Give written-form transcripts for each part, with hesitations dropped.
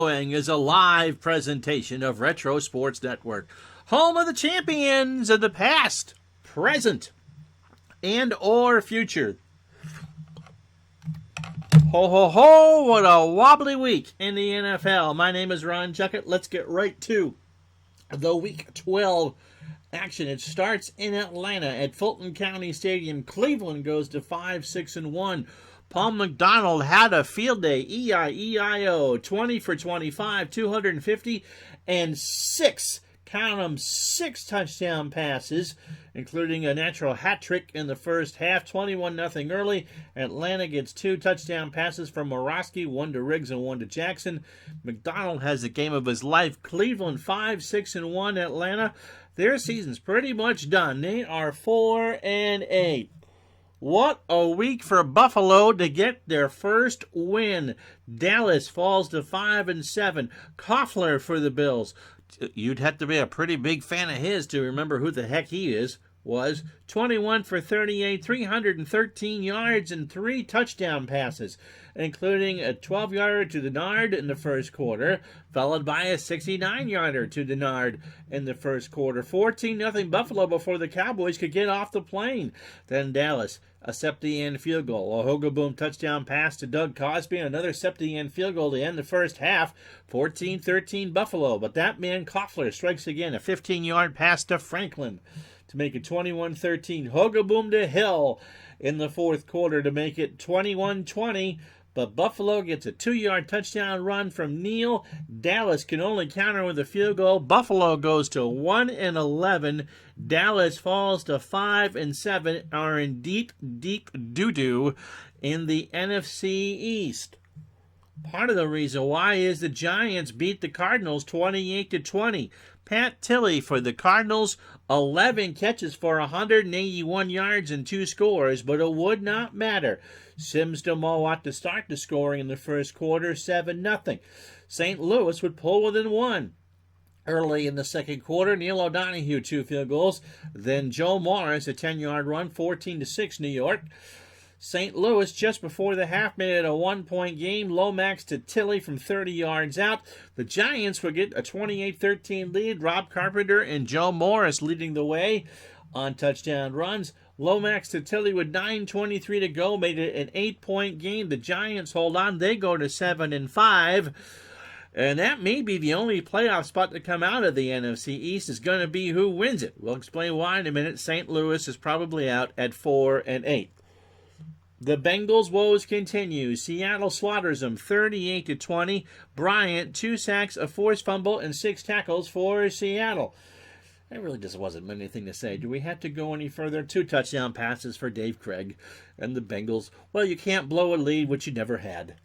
Is a live presentation of Retro Sports Network, home of the champions of the past, present, and or future. Ho, ho, ho, what a wobbly week in the NFL. My name is Ron Juckett. Let's get right to the Week 12 action. It starts in Atlanta at Fulton County Stadium. Cleveland goes to 5-6-1. Paul McDonald had a field day, E-I-E-I-O, 20 for 25, 250, and six touchdown passes, including a natural hat trick in the first half, 21-0 early. Atlanta gets two touchdown passes from Morosky, one to Riggs and one to Jackson. McDonald has the game of his life. Cleveland 5-6-1. Atlanta, their season's pretty much done. They are 4-8. What a week for Buffalo to get their first win. Dallas falls to 5-7. Koffler for the Bills. You'd have to be a pretty big fan of his to remember who the heck he was 21 for 38, 313 yards and three touchdown passes, including a 12-yarder to Denard in the first quarter, followed by a 69-yarder to Denard in the first quarter. 14-0 Buffalo before the Cowboys could get off the plane. Then Dallas, a Septien field goal, a Hogaboom touchdown pass to Doug Cosby, and another Septien field goal to end the first half. 14-13 Buffalo, but that man Koffler strikes again, a 15-yard pass to Franklin to make it 21-13. Hogaboom to Hill in the fourth quarter to make it 21-20. But Buffalo gets a 2-yard touchdown run from Neal. Dallas can only counter with a field goal. Buffalo goes to 1-11. Dallas falls to 5-7. Are in deep doo-doo in the NFC East. Part of the reason why is the Giants beat the Cardinals 28-20. Pat Tilley for the Cardinals, 11 catches for 181 yards and 2 scores, but it would not matter. Sims DeMoat to start the scoring in the first quarter, 7-0. St. Louis would pull within one. Early in the second quarter, Neil O'Donohue, 2 field goals. Then Joe Morris, a 10-yard run, 14-6 New York. St. Louis, just before the half, made it a 1-point game. Lomax to Tilley from 30 yards out. The Giants would get a 28-13 lead. Rob Carpenter and Joe Morris leading the way on touchdown runs. Lomax to Tilley with 9:23 to go made it an 8-point game. The Giants hold on. They go to 7-5. And that may be the only playoff spot to come out of the NFC East is going to be who wins it. We'll explain why in a minute. St. Louis is probably out at 4-8. The Bengals' woes continue. Seattle slaughters them 38-20. Bryant, 2 sacks, a forced fumble, and 6 tackles for Seattle. That really just wasn't anything to say. Do we have to go any further? 2 touchdown passes for Dave Craig and the Bengals. Well, you can't blow a lead, which you never had.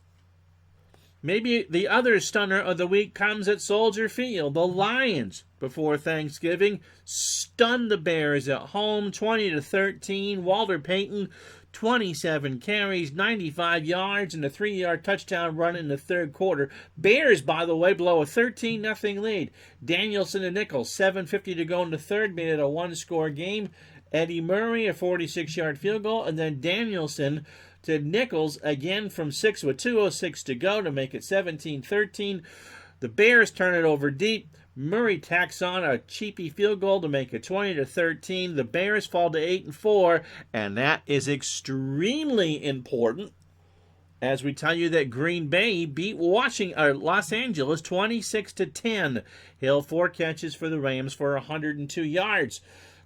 Maybe the other stunner of the week comes at Soldier Field. The Lions, before Thanksgiving, stunned the Bears at home 20-13. Walter Payton, 27 carries, 95 yards, and a 3-yard touchdown run in the third quarter. Bears, by the way, blow a 13-0 lead. Danielson and Nichols, 7:50 to go in the third, made it a 1-score game. Eddie Murray, a 46-yard field goal, and then Danielson to Nichols again from 6 with 2:06 to go to make it 17-13. The Bears turn it over deep. Murray tacks on a cheapy field goal to make it 20-13. The Bears fall to 8-4, and that is extremely important as we tell you that Green Bay beat Los Angeles 26-10. Hill 4 catches for the Rams for 102 yards.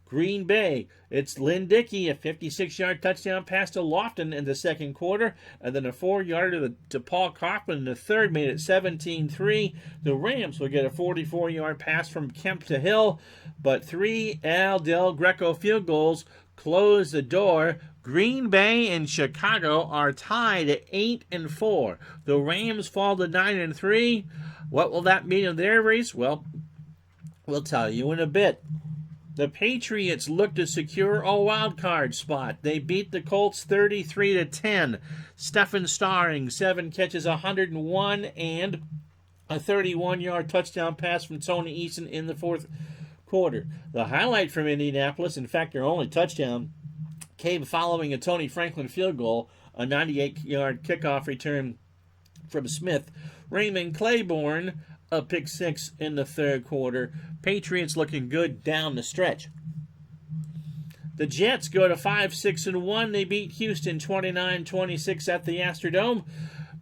Green Bay, it's Lynn Dickey, a 56-yard touchdown pass to Lofton in the second quarter, and then a 4-yarder to Paul Kaufman in the third made it 17-3. The Rams will get a 44-yard pass from Kemp to Hill, but 3 Al Del Greco field goals close the door. Green Bay and Chicago are tied at 8-4. The Rams fall to 9-3. What will that mean in their race? Well, we'll tell you in a bit. The Patriots look to secure a wild card spot. They beat the Colts 33-10. Stephen Starring, 7 catches, 101, and a 31-yard touchdown pass from Tony Eason in the fourth quarter. The highlight from Indianapolis, in fact, their only touchdown, came following a Tony Franklin field goal, a 98-yard kickoff return from Smith. Raymond Claiborne, a pick six in the third quarter. Patriots looking good down the stretch. The Jets go to 5-6-1. They beat Houston 29-26 at the Astrodome.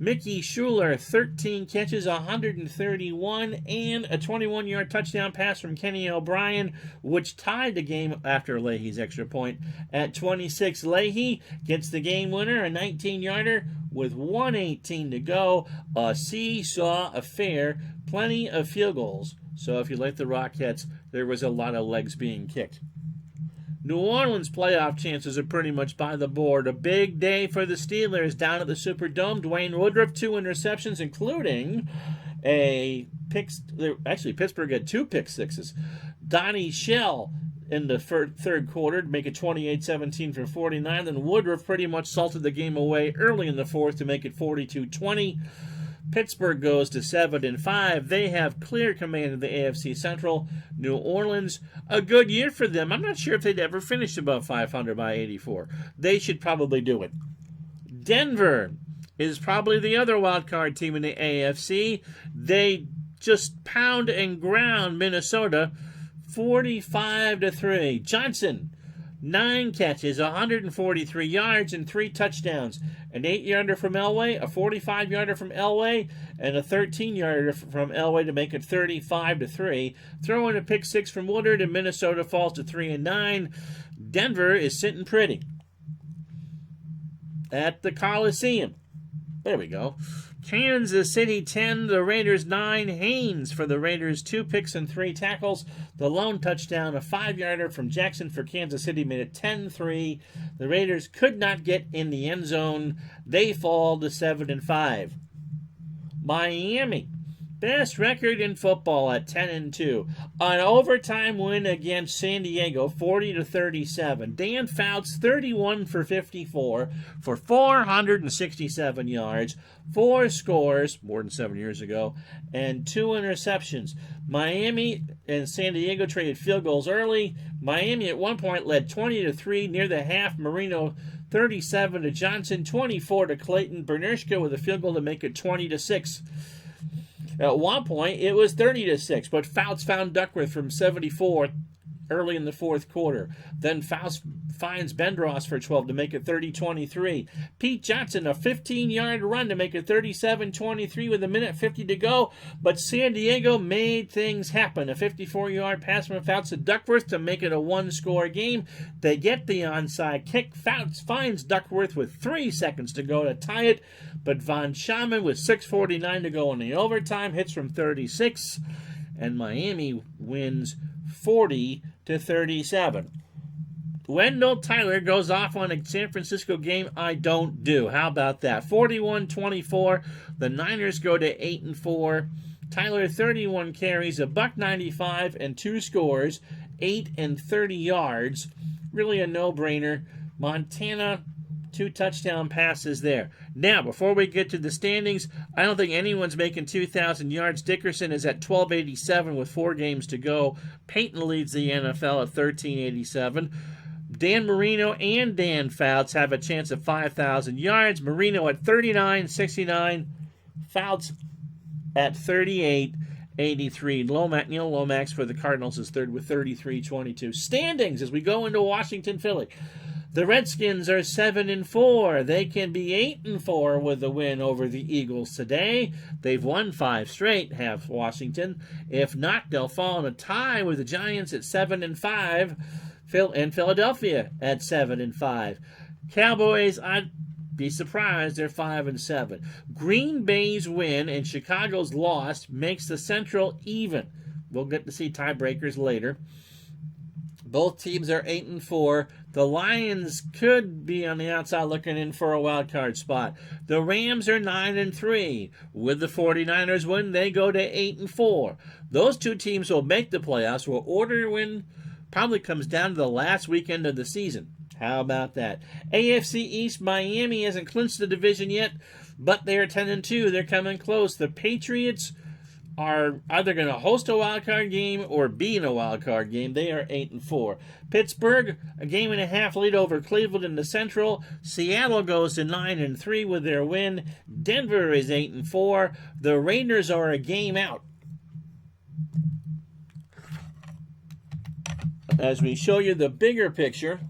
Mickey Schuler, 13 catches, 131, and a 21-yard touchdown pass from Kenny O'Brien, which tied the game after Leahy's extra point at 26. Leahy gets the game winner, a 19-yarder with 1:18 to go. A seesaw affair, plenty of field goals. So if you like the Rockettes, there was a lot of legs being kicked. New Orleans playoff chances are pretty much by the board. A big day for the Steelers down at the Superdome. Dwayne Woodruff, 2 interceptions, including a pick. Actually, Pittsburgh had 2 pick sixes. Donnie Shell in the third quarter to make it 28-17 for 49. Then Woodruff pretty much salted the game away early in the fourth to make it 42-20. Pittsburgh goes to 7-5. They have clear command of the AFC Central. New Orleans, a good year for them. I'm not sure if they'd ever finish above 500 by 84. They should probably do it. Denver is probably the other wild card team in the AFC. They just pound and ground Minnesota 45-3. Johnson, 9 catches, 143 yards, and 3 touchdowns. An 8-yarder from Elway, a 45-yarder from Elway, and a 13-yarder from Elway to make it 35-3. Throw in a pick 6 from Woodard, and Minnesota falls to 3-9. Denver is sitting pretty at the Coliseum. There we go. Kansas City 10, the Raiders 9. Haynes for the Raiders, 2 picks and 3 tackles. The lone touchdown, a 5-yarder from Jackson for Kansas City, made it 10-3. The Raiders could not get in the end zone. They fall to 7-5. Miami, best record in football at 10-2. An overtime win against San Diego, 40-37. Dan Fouts, 31 for 54 for 467 yards, 4 scores, more than 7 years ago, and 2 interceptions. Miami and San Diego traded field goals early. Miami at one point led 20-3 near the half. Marino 37 to Johnson, 24 to Clayton. Bernierschke with a field goal to make it 20-6. At one point, it was 30-6, but Fouts found Duckworth from 74 early in the fourth quarter. Then Fouts finds Bendross for 12 to make it 30-23. Pete Johnson, a 15-yard run to make it 37-23 with 1:50 to go, but San Diego made things happen. A 54-yard pass from Fouts to Duckworth to make it a 1-score game. They get the onside kick. Fouts finds Duckworth with 3 seconds to go to tie it, but Von Schaman with 6:49 to go in the overtime hits from 36, and Miami wins 40-37. Wendell Tyler goes off on a San Francisco game I don't do. How about that? 41-24. The Niners go to 8-4. Tyler, 31 carries, $195 and 2 scores, 8 and 30 yards. Really a no-brainer. Montana, 2 touchdown passes there. Now, before we get to the standings, I don't think anyone's making 2,000 yards. Dickerson is at 1287 with 4 games to go. Peyton leads the NFL at 1387. Dan Marino and Dan Fouts have a chance of 5,000 yards. Marino at 39.69. Fouts at 38.83. Neil Lomax for the Cardinals is third with 33.22. Standings as we go into Washington, Philly. The Redskins are 7-4. They can be 8-4 with a win over the Eagles today. They've won 5 straight, have Washington. If not, they'll fall in a tie with the Giants at 7-5, and Philadelphia at 7-5. Cowboys, I'd be surprised, they're 5-7. Green Bay's win and Chicago's loss makes the Central even. We'll get to see tiebreakers later. Both teams are 8-4. The Lions could be on the outside looking in for a wild card spot. The Rams are 9-3. With the 49ers win, they go to 8-4. Those 2 teams will make the playoffs. Will order win probably comes down to the last weekend of the season. How about that? AFC East, Miami hasn't clinched the division yet, but they are 10-2. They're coming close. The Patriots are either going to host a wild card game or be in a wild card game. They are 8-4. Pittsburgh, a game and a half lead over Cleveland in the Central. Seattle goes to 9-3 with their win. Denver is 8-4. The Raiders are a game out. As we show you the bigger picture,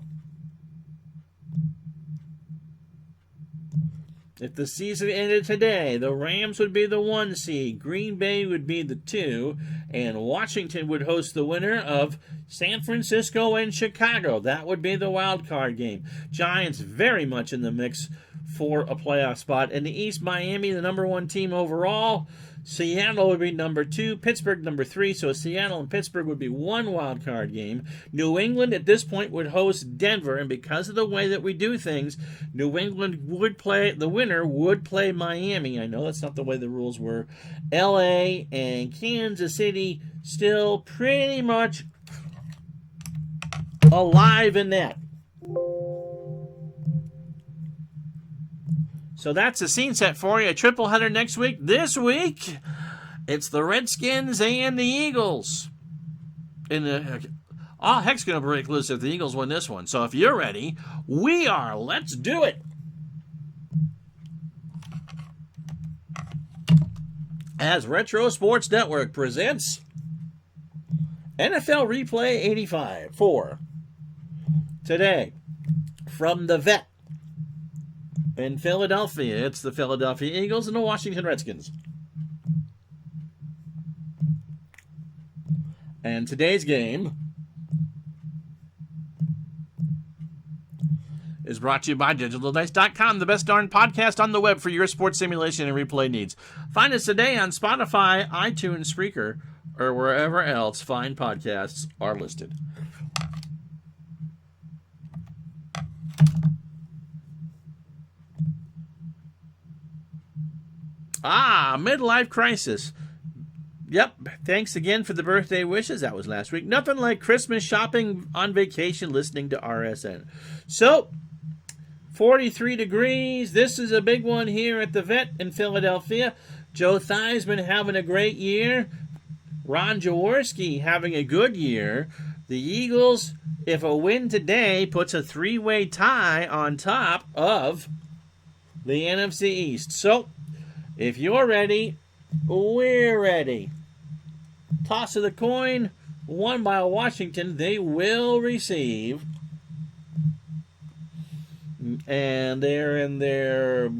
if the season ended today, the Rams would be the 1 seed, Green Bay would be the 2, and Washington would host the winner of San Francisco and Chicago. That would be the wild card game. Giants very much in the mix for a playoff spot. In the East, Miami, the number 1 team overall. Seattle would be number 2, Pittsburgh number 3, so Seattle and Pittsburgh would be 1 wild card game. New England at this point would host Denver, and because of the way that we do things, New England would play, the winner would play Miami. I know that's not the way the rules were. LA and Kansas City still pretty much alive in that. So that's the scene set for you. A triple header next week. This week, it's the Redskins and the Eagles. All heck's going to break loose if the Eagles win this one. So if you're ready, we are. Let's do it. As Retro Sports Network presents NFL Replay 85 for today from the Vet. In Philadelphia, it's the Philadelphia Eagles and the Washington Redskins. And today's game is brought to you by DigitalDice.com, the best darn podcast on the web for your sports simulation and replay needs. Find us today on Spotify, iTunes, Spreaker, or wherever else fine podcasts are listed. Midlife crisis. Yep, thanks again for the birthday wishes. That was last week. Nothing like Christmas shopping on vacation listening to RSN. So, 43 degrees. This is a big one here at the Vet in Philadelphia. Joe Theismann having a great year. Ron Jaworski having a good year. The Eagles, if a win today, puts a 3-way tie on top of the NFC East. So, if you're ready, we're ready. Toss of the coin, won by Washington. They will receive. And they're in their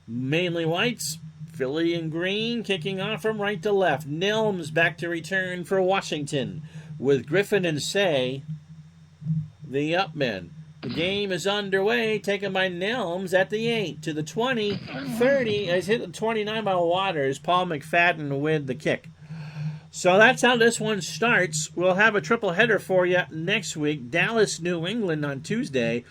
mainly whites. Philly in green, kicking off from right to left. Nelms back to return for Washington, with Griffin and Say the upmen. The game is underway, taken by Nelms at the 8 to the 20, 30. Has hit the 29 by Waters. Paul McFadden with the kick. So that's how this one starts. We'll have a triple header for you next week. Dallas, New England on Tuesday.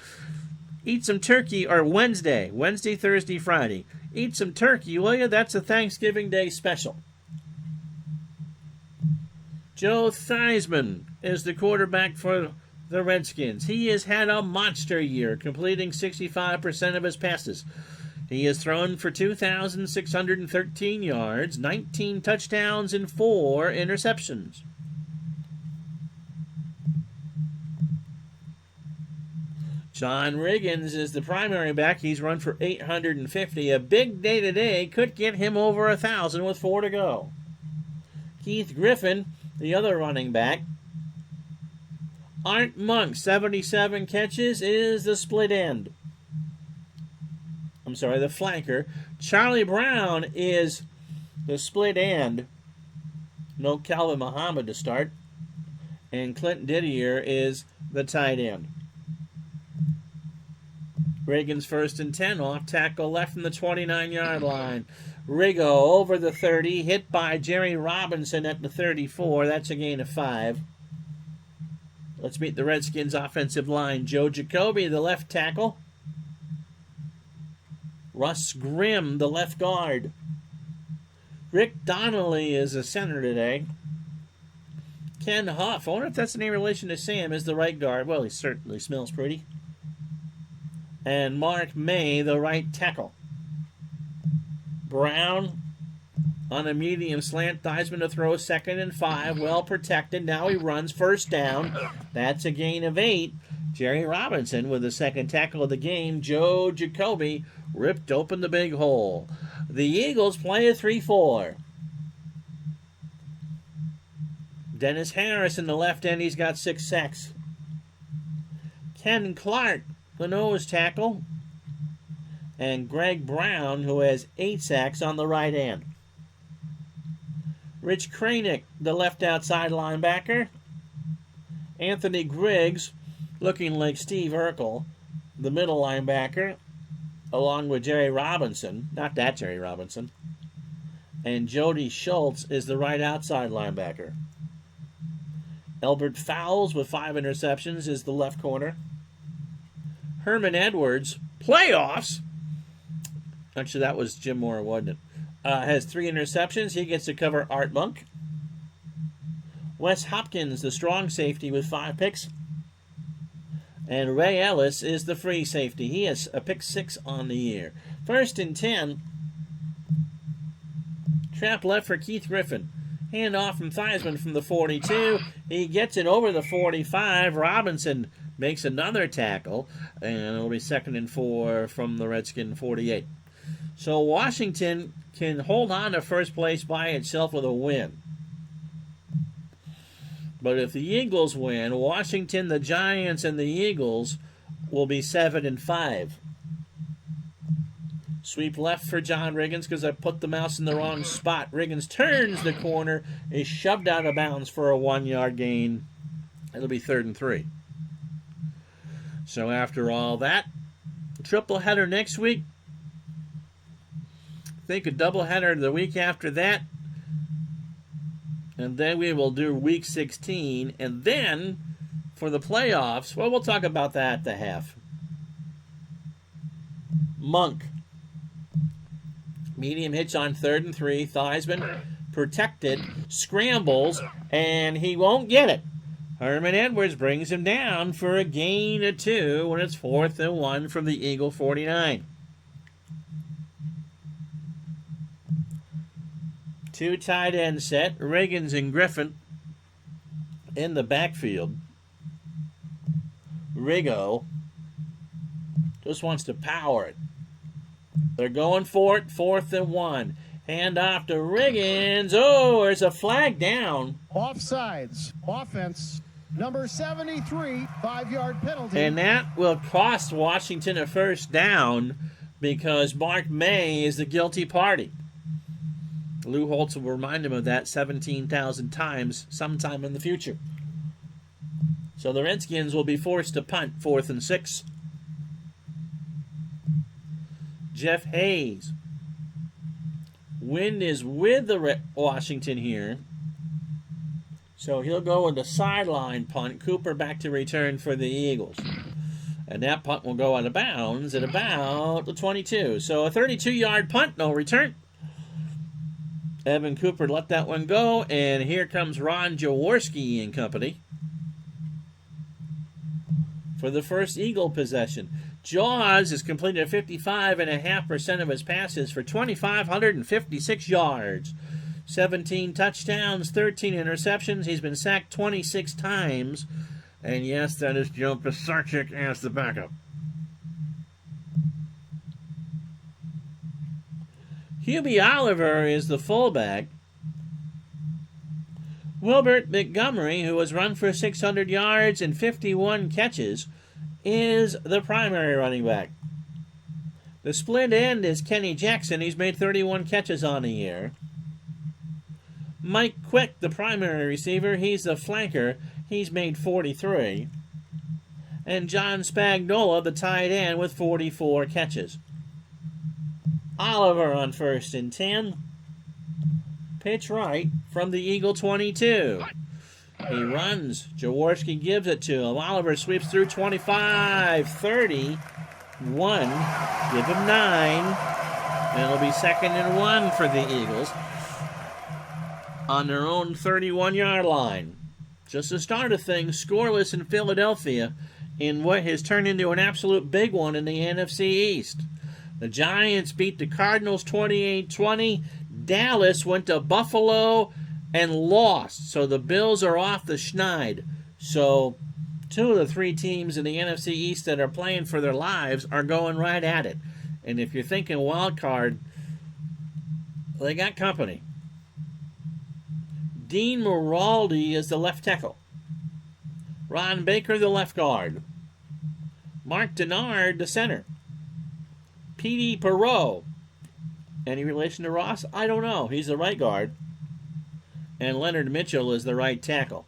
Eat some turkey, or Wednesday, Thursday, Friday. Eat some turkey, will you? That's a Thanksgiving Day special. Joe Theismann is the quarterback for the Redskins. He has had a monster year, completing 65% of his passes. He has thrown for 2,613 yards, 19 touchdowns, and 4 interceptions. John Riggins is the primary back. He's run for 850. A big day today could get him over 1,000 with 4 to go. Keith Griffin, the other running back. Art Monk, 77 catches, is the split end. I'm sorry, the flanker. Charlie Brown is the split end. No Calvin Muhammad to start. And Clint Didier is the tight end. Reagan's 1st and 10, off tackle left from the 29-yard line. Riggo over the 30, hit by Jerry Robinson at the 34. That's a gain of 5. Let's meet the Redskins' offensive line. Joe Jacoby, the left tackle. Russ Grimm, the left guard. Rick Donnelly is a center today. Ken Huff, I wonder if that's any relation to Sam, is the right guard. Well, he certainly smells pretty. And Mark May, the right tackle. Brown on a medium slant. Theismann to throw 2nd and 5. Well protected. Now he runs 1st down. That's a gain of 8. Jerry Robinson with the 2nd tackle of the game. Joe Jacoby ripped open the big hole. The Eagles play a 3-4. Dennis Harris in the left end. He's got 6 sacks. Ken Clark, the nose tackle. And Greg Brown, who has 8 sacks on the right end. Rich Kranick, the left outside linebacker. Anthony Griggs, looking like Steve Urkel, the middle linebacker, along with Jerry Robinson. Not that Jerry Robinson. And Jody Schultz is the right outside linebacker. Elbert Fowles with 5 interceptions is the left corner. Herman Edwards, playoffs. Actually, that was Jim Moore, wasn't it? Has 3 interceptions. He gets to cover Art Monk. Wes Hopkins, the strong safety, with 5 picks. And Ray Ellis is the free safety. He has a pick 6 on the year. 1st and 10. Trap left for Keith Griffin. Hand off from Theismann from the 42. He gets it over the 45. Robinson makes another tackle. And it'll be 2nd and 4 from the Redskin 48. So Washington can hold on to first place by itself with a win. But if the Eagles win, Washington, the Giants, and the Eagles will be 7 and 5. Sweep left for John Riggins because I put the mouse in the wrong spot. Riggins turns the corner, is shoved out of bounds for a 1-yard gain. It'll be 3rd and 3. So after all that, triple header next week. Think a doubleheader the week after that. And then we will do week 16. And then for the playoffs, well, we'll talk about that at the half. Monk. Medium hitch on 3rd and 3. Theismann protected, scrambles, and he won't get it. Herman Edwards brings him down for a gain of 2 when it's 4th and 1 from the Eagle 49. 2 tight end set. Riggins and Griffin in the backfield. Riggo just wants to power it. They're going for it. 4th and 1. Hand off to Riggins. Oh, there's a flag down. Offsides. Offense. Number 73. 5-yard penalty. And that will cost Washington a 1st down because Mark May is the guilty party. Lou Holtz will remind him of that 17,000 times sometime in the future. So the Redskins will be forced to punt 4th and 6. Jeff Hayes. Wind is with the Washington here. So he'll go with the sideline punt. Cooper back to return for the Eagles. And that punt will go out of bounds at about the 22. So a 32-yard punt, no return. Evan Cooper let that one go, and here comes Ron Jaworski and company for the first Eagle possession. Jaws has completed 55.5% of his passes for 2,556 yards, 17 touchdowns, 13 interceptions. He's been sacked 26 times, and yes, that is Joe Pisarcik as the backup. Hubie Oliver is the fullback. Wilbert Montgomery, who has run for 600 yards and 51 catches, is the primary running back. The split end is Kenny Jackson. He's made 31 catches on the year. Mike Quick, the primary receiver, he's the flanker. He's made 43. And John Spagnola, the tight end, with 44 catches. Oliver on 1st and 10. Pitch right from the Eagle 22. He runs. Jaworski gives it to him. Oliver sweeps through 25, 30, 1. Give him 9. And it'll be 2nd and 1 for the Eagles on their own 31-yard line. Just the start of things, scoreless in Philadelphia in what has turned into an absolute big one in the NFC East. The Giants beat the Cardinals 28-20. Dallas went to Buffalo and lost. So the Bills are off the schneid. So 2 of the 3 teams in the NFC East that are playing for their lives are going right at it. And if you're thinking wild card, they got company. Dean Moraldi is the left tackle. Ron Baker, the left guard. Mark Denard, the center. Petey Perreault. Any relation to Ross? I don't know. He's the right guard. And Leonard Mitchell is the right tackle.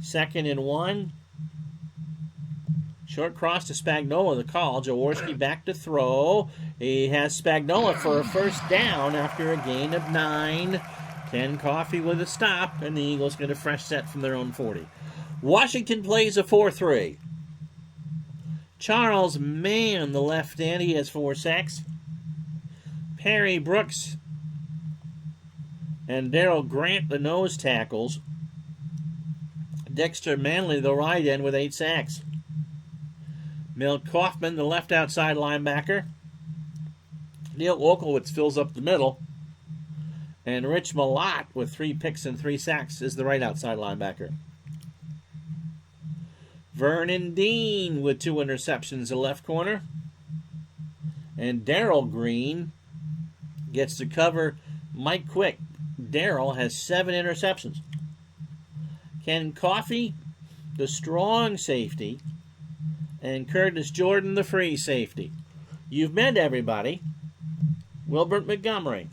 2nd and 1. Short cross to Spagnuolo, the call. Jaworski back to throw. He has Spagnuolo for a first down after a gain of 9. Ken Coffey with a stop, and the Eagles get a fresh set from their own 40. Washington plays a 4-3. Charles Mann, the left end, he has 4 sacks. Perry Brooks and Daryl Grant, the nose tackles. Dexter Manley, the right end, with 8 sacks. Milt Kaufman, the left outside linebacker. Neil Wolkowitz fills up the middle. And Rich Malott, with 3 picks and 3 sacks, is the right outside linebacker. Vernon Dean with 2 interceptions, the left corner. And Darrell Green gets to cover Mike Quick. Darrell has 7 interceptions. Ken Coffey, the strong safety, and Curtis Jordan, the free safety. You've met everybody. Wilbert Montgomery.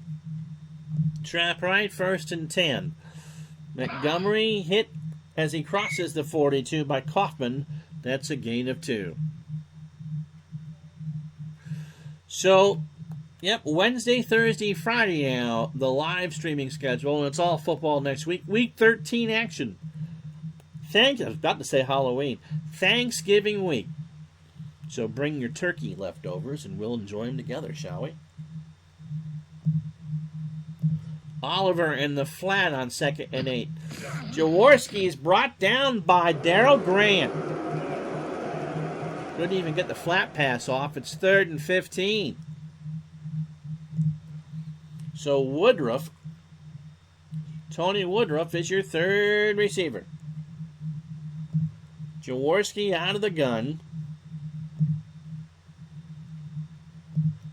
Trap right, 1st and 10. Montgomery hit as he crosses the 42 by Kaufman. That's a gain of 2. So, yep, Wednesday, Thursday, Friday now, the live streaming schedule, and it's all football next week. Week 13 action. I was about to say Halloween. Thanksgiving week. So bring your turkey leftovers and we'll enjoy them together, shall we? Oliver in the flat on 2nd and 8. Jaworski is brought down by Daryl Grant. Couldn't even get the flat pass off. It's 3rd and 15. So Woodruff, Tony Woodruff is your 3rd receiver. Jaworski out of the gun.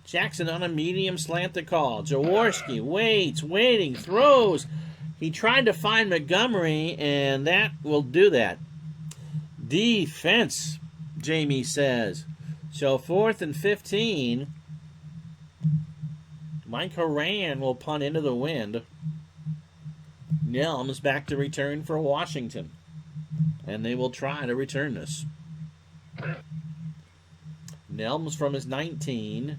Jackson on a medium slant to call. Jaworski waits, waiting, throws. He tried to find Montgomery, and that will do that. Defense, Jamie says. So 4th and 15. Mike Horan will punt into the wind. Nelms back to return for Washington. And they will try to return this. Nelms from his 19.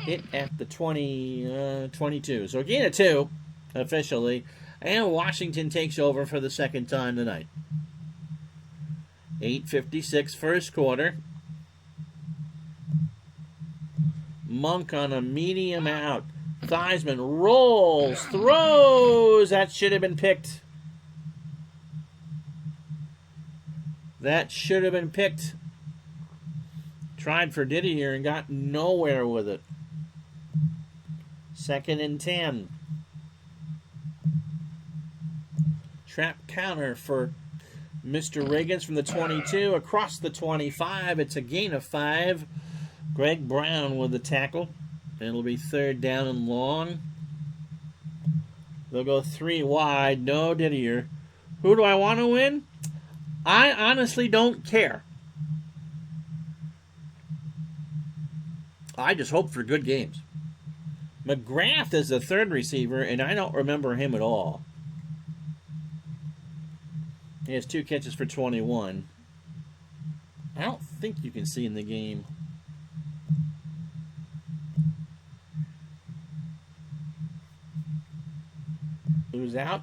Hit at the 22. So a gain of 2, officially. And Washington takes over for the 2nd time tonight. 8:56 first quarter. Monk on a medium out. Theismann rolls, throws. That should have been picked. That should have been picked. Tried for Didier and got nowhere with it. 2nd and 10. Trap counter for Mr. Riggins from the 22. Across the 25. It's a gain of 5. Greg Brown with the tackle. It'll be 3rd down and long. They'll go 3 wide. No Didier. Who do I want to win? I honestly don't care. I just hope for good games. McGrath is the 3rd receiver, and I don't remember him at all. He has 2 catches for 21. I don't think you can see in the game. Who's out?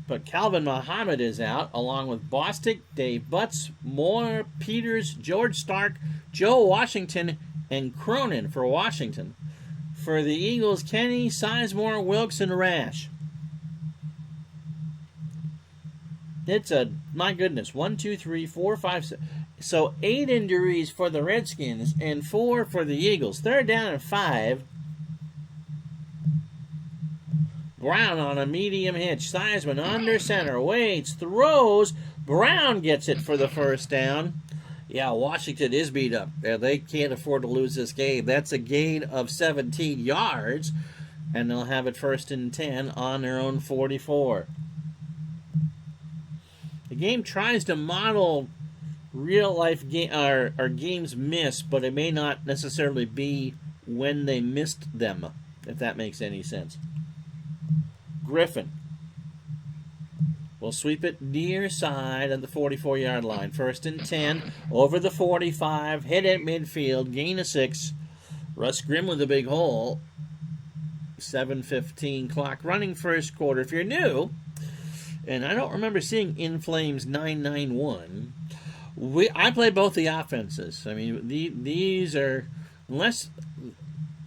But Calvin Muhammad is out, along with Bostic, Dave Butts, Moore, Peters, George Stark, Joe Washington, and Cronin for Washington. For the Eagles, Kenny, Sizemore, Wilkes, and Rash. It's my goodness, 1, 2, 3, 4, 5, 6. So 8 injuries for the Redskins and 4 for the Eagles. 3rd down and 5. Brown on a medium hitch. Theismann under center. Waits. Throws. Brown gets it for the first down. Yeah, Washington is beat up. They can't afford to lose this game. That's a gain of 17 yards. And they'll have it 1st and 10 on their own 44. The game tries to model real-life games missed, but it may not necessarily be when they missed them, if that makes any sense. Griffin will sweep it near side at the 44-yard line. 1st and 10, over the 45, hit at midfield, gain of 6. Russ Grimm with a big hole. 7:15 clock running first quarter. If you're new, and I don't remember seeing In Flames 991, I play both the offenses. I mean, these are, unless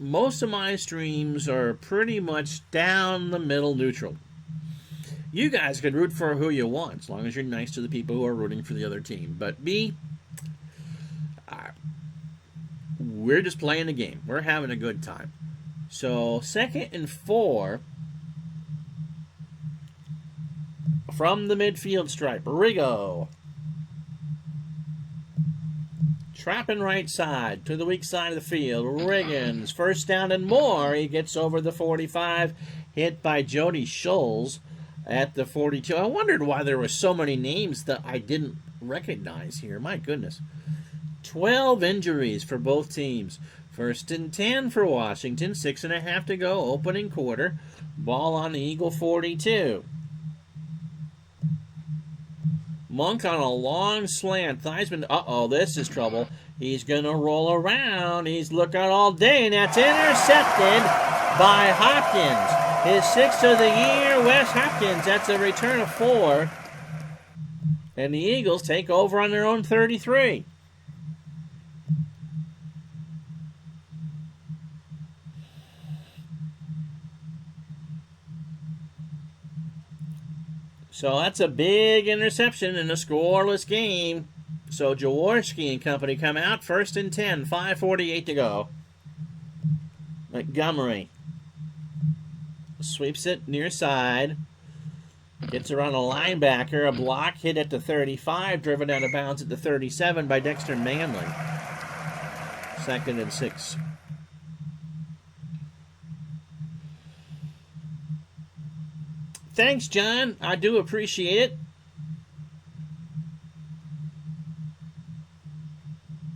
most of my streams are pretty much down the middle neutral. You guys can root for who you want, as long as you're nice to the people who are rooting for the other team. But we're just playing the game. We're having a good time. So 2nd and 4 from the midfield stripe. Rigo. Trapping right side to the weak side of the field. Riggins. 1st down and more. He gets over the 45. Hit by Jody Schultz at the 42. I wondered why there were so many names that I didn't recognize here. My goodness. 12 injuries for both teams. 1st and 10 for Washington. 6.5 to go. Opening quarter. Ball on the Eagle 42. Monk on a long slant. Theismann, this is trouble. He's going to roll around. He's looking all day, and that's intercepted by Hopkins. His 6th of the year, Wes Hopkins. That's a return of 4. And the Eagles take over on their own 33. So that's a big interception in a scoreless game. So Jaworski and company come out. 1st and 10, 5:48 to go. Montgomery sweeps it near side. Gets around a linebacker. A block hit at the 35. Driven out of bounds at the 37 by Dexter Manley. 2nd and 6. Thanks, John. I do appreciate it.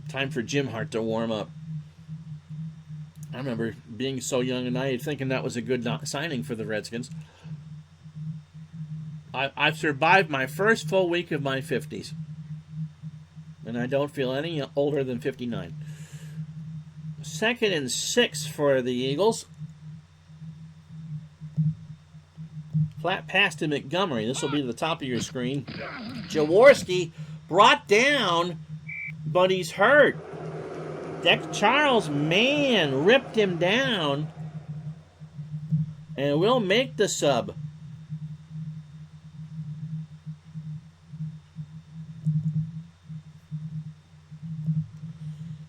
Time for Jim Hart to warm up. I remember being so young and naive thinking that was a good signing for the Redskins. I've survived my first full week of my 50s. And I don't feel any older than 59. 2nd and 6 for the Eagles. Flat pass to Montgomery. This will be the top of your screen. Jaworski brought down, but he's hurt. Charles Mann ripped him down and will make the sub.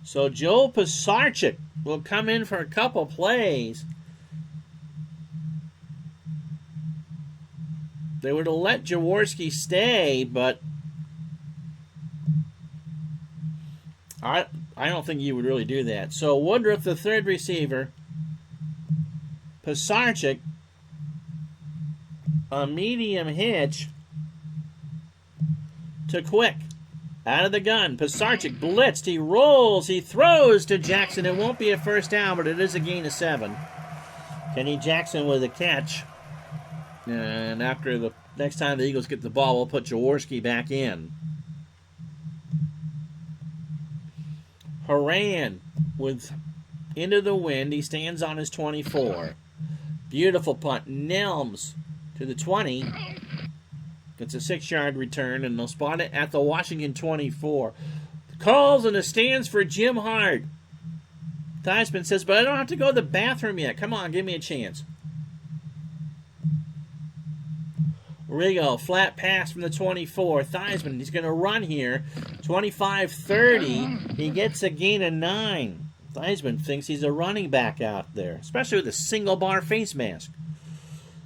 So Joe Pisarcik will come in for a couple plays. They would have let Jaworski stay, but I don't think you would really do that. So Woodruff, the 3rd receiver. Pisarcik, a medium hitch to Quick. Out of the gun. Pisarcik blitzed. He rolls. He throws to Jackson. It won't be a 1st down, but it is a gain of 7. Kenny Jackson with a catch. And after the next time the Eagles get the ball, we'll put Jaworski back in. Horan with into the wind. He stands on his 24. Beautiful punt. Nelms to the 20. It's a 6-yard return, and they'll spot it at the Washington 24. Calls and it stands for Jim Hart. Theismann says, but I don't have to go to the bathroom yet. Come on, give me a chance. Rigo, flat pass from the 24. Theismann, he's going to run here. 25-30. He gets a gain of 9. Theismann thinks he's a running back out there, especially with a single bar face mask.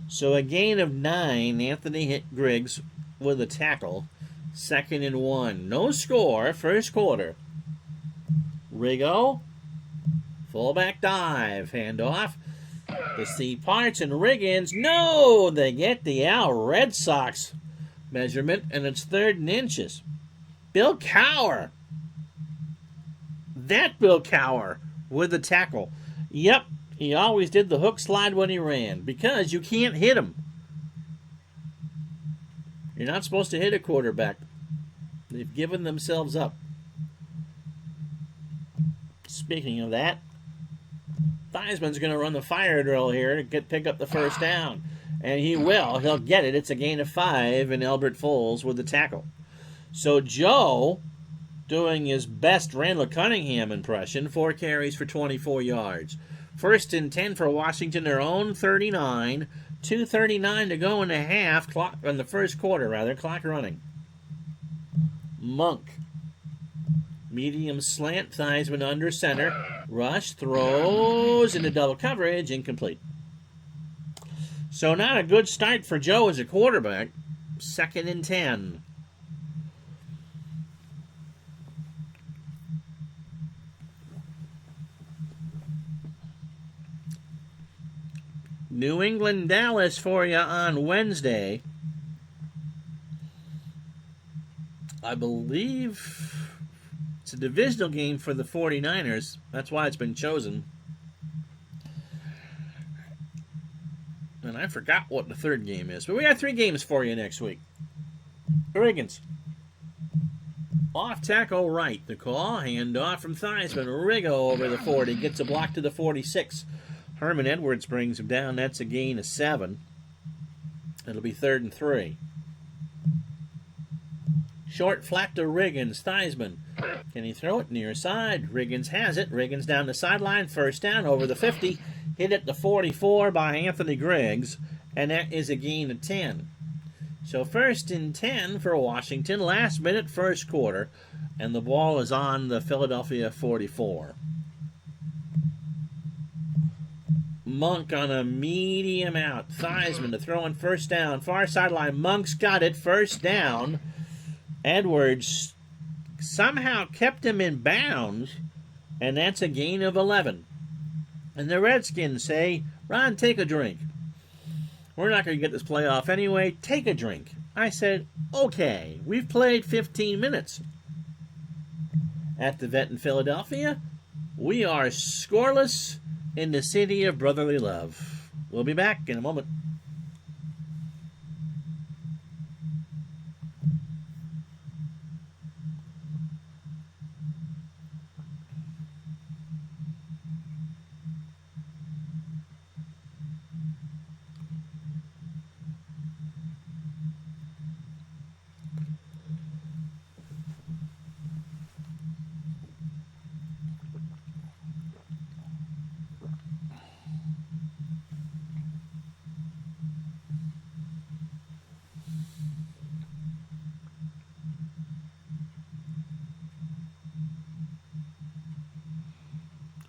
So a gain of 9. Anthony hit Griggs with a tackle. 2nd and 1. No score. First quarter. Riggo. Fullback dive. Handoff to see Parts and Riggins. No! They get the Red Sox measurement, and it's 3rd and inches. Bill Cowher. That Bill Cowher with the tackle. Yep, he always did the hook slide when he ran because you can't hit him. You're not supposed to hit a quarterback. They've given themselves up. Speaking of that, Theismann's going to run the fire drill here to pick up the first down. And he will. He'll get it. It's a gain of 5, and Albert Foles with the tackle. So Joe, doing his best Randall Cunningham impression, 4 carries for 24 yards. 1st and 10 for Washington, their own 39. 2:39 to go in the half. Clock in the first quarter, rather. Clock running. Monk. Medium slant. Theismann under center. Rush. Throws into double coverage. Incomplete. So not a good start for Joe as a quarterback. 2nd and 10. New England, Dallas for you on Wednesday. I believe it's a divisional game for the 49ers. That's why it's been chosen. And I forgot what the 3rd game is. But we got 3 games for you next week. Riggins. Off tackle right. The call. Handoff from Theismann. Riggo over the 40. Gets a block to the 46. Herman Edwards brings him down. That's a gain of 7. It'll be 3rd and 3. Short flat to Riggins. Theismann. Can he throw it near side? Riggins has it. Riggins down the sideline. First down over the 50. Hit at the 44 by Anthony Griggs. And that is a gain of 10. So 1st and 10 for Washington. Last minute, first quarter. And the ball is on the Philadelphia 44. Monk on a medium out. Theismann to throw in first down. Far sideline. Monk's got it. First down. Edwards somehow kept him in bounds. And that's a gain of 11. And the Redskins say, Ron, take a drink. We're not going to get this playoff anyway. Take a drink. I said, okay. We've played 15 minutes. At the vet in Philadelphia, we are scoreless in the city of brotherly love. We'll be back in a moment.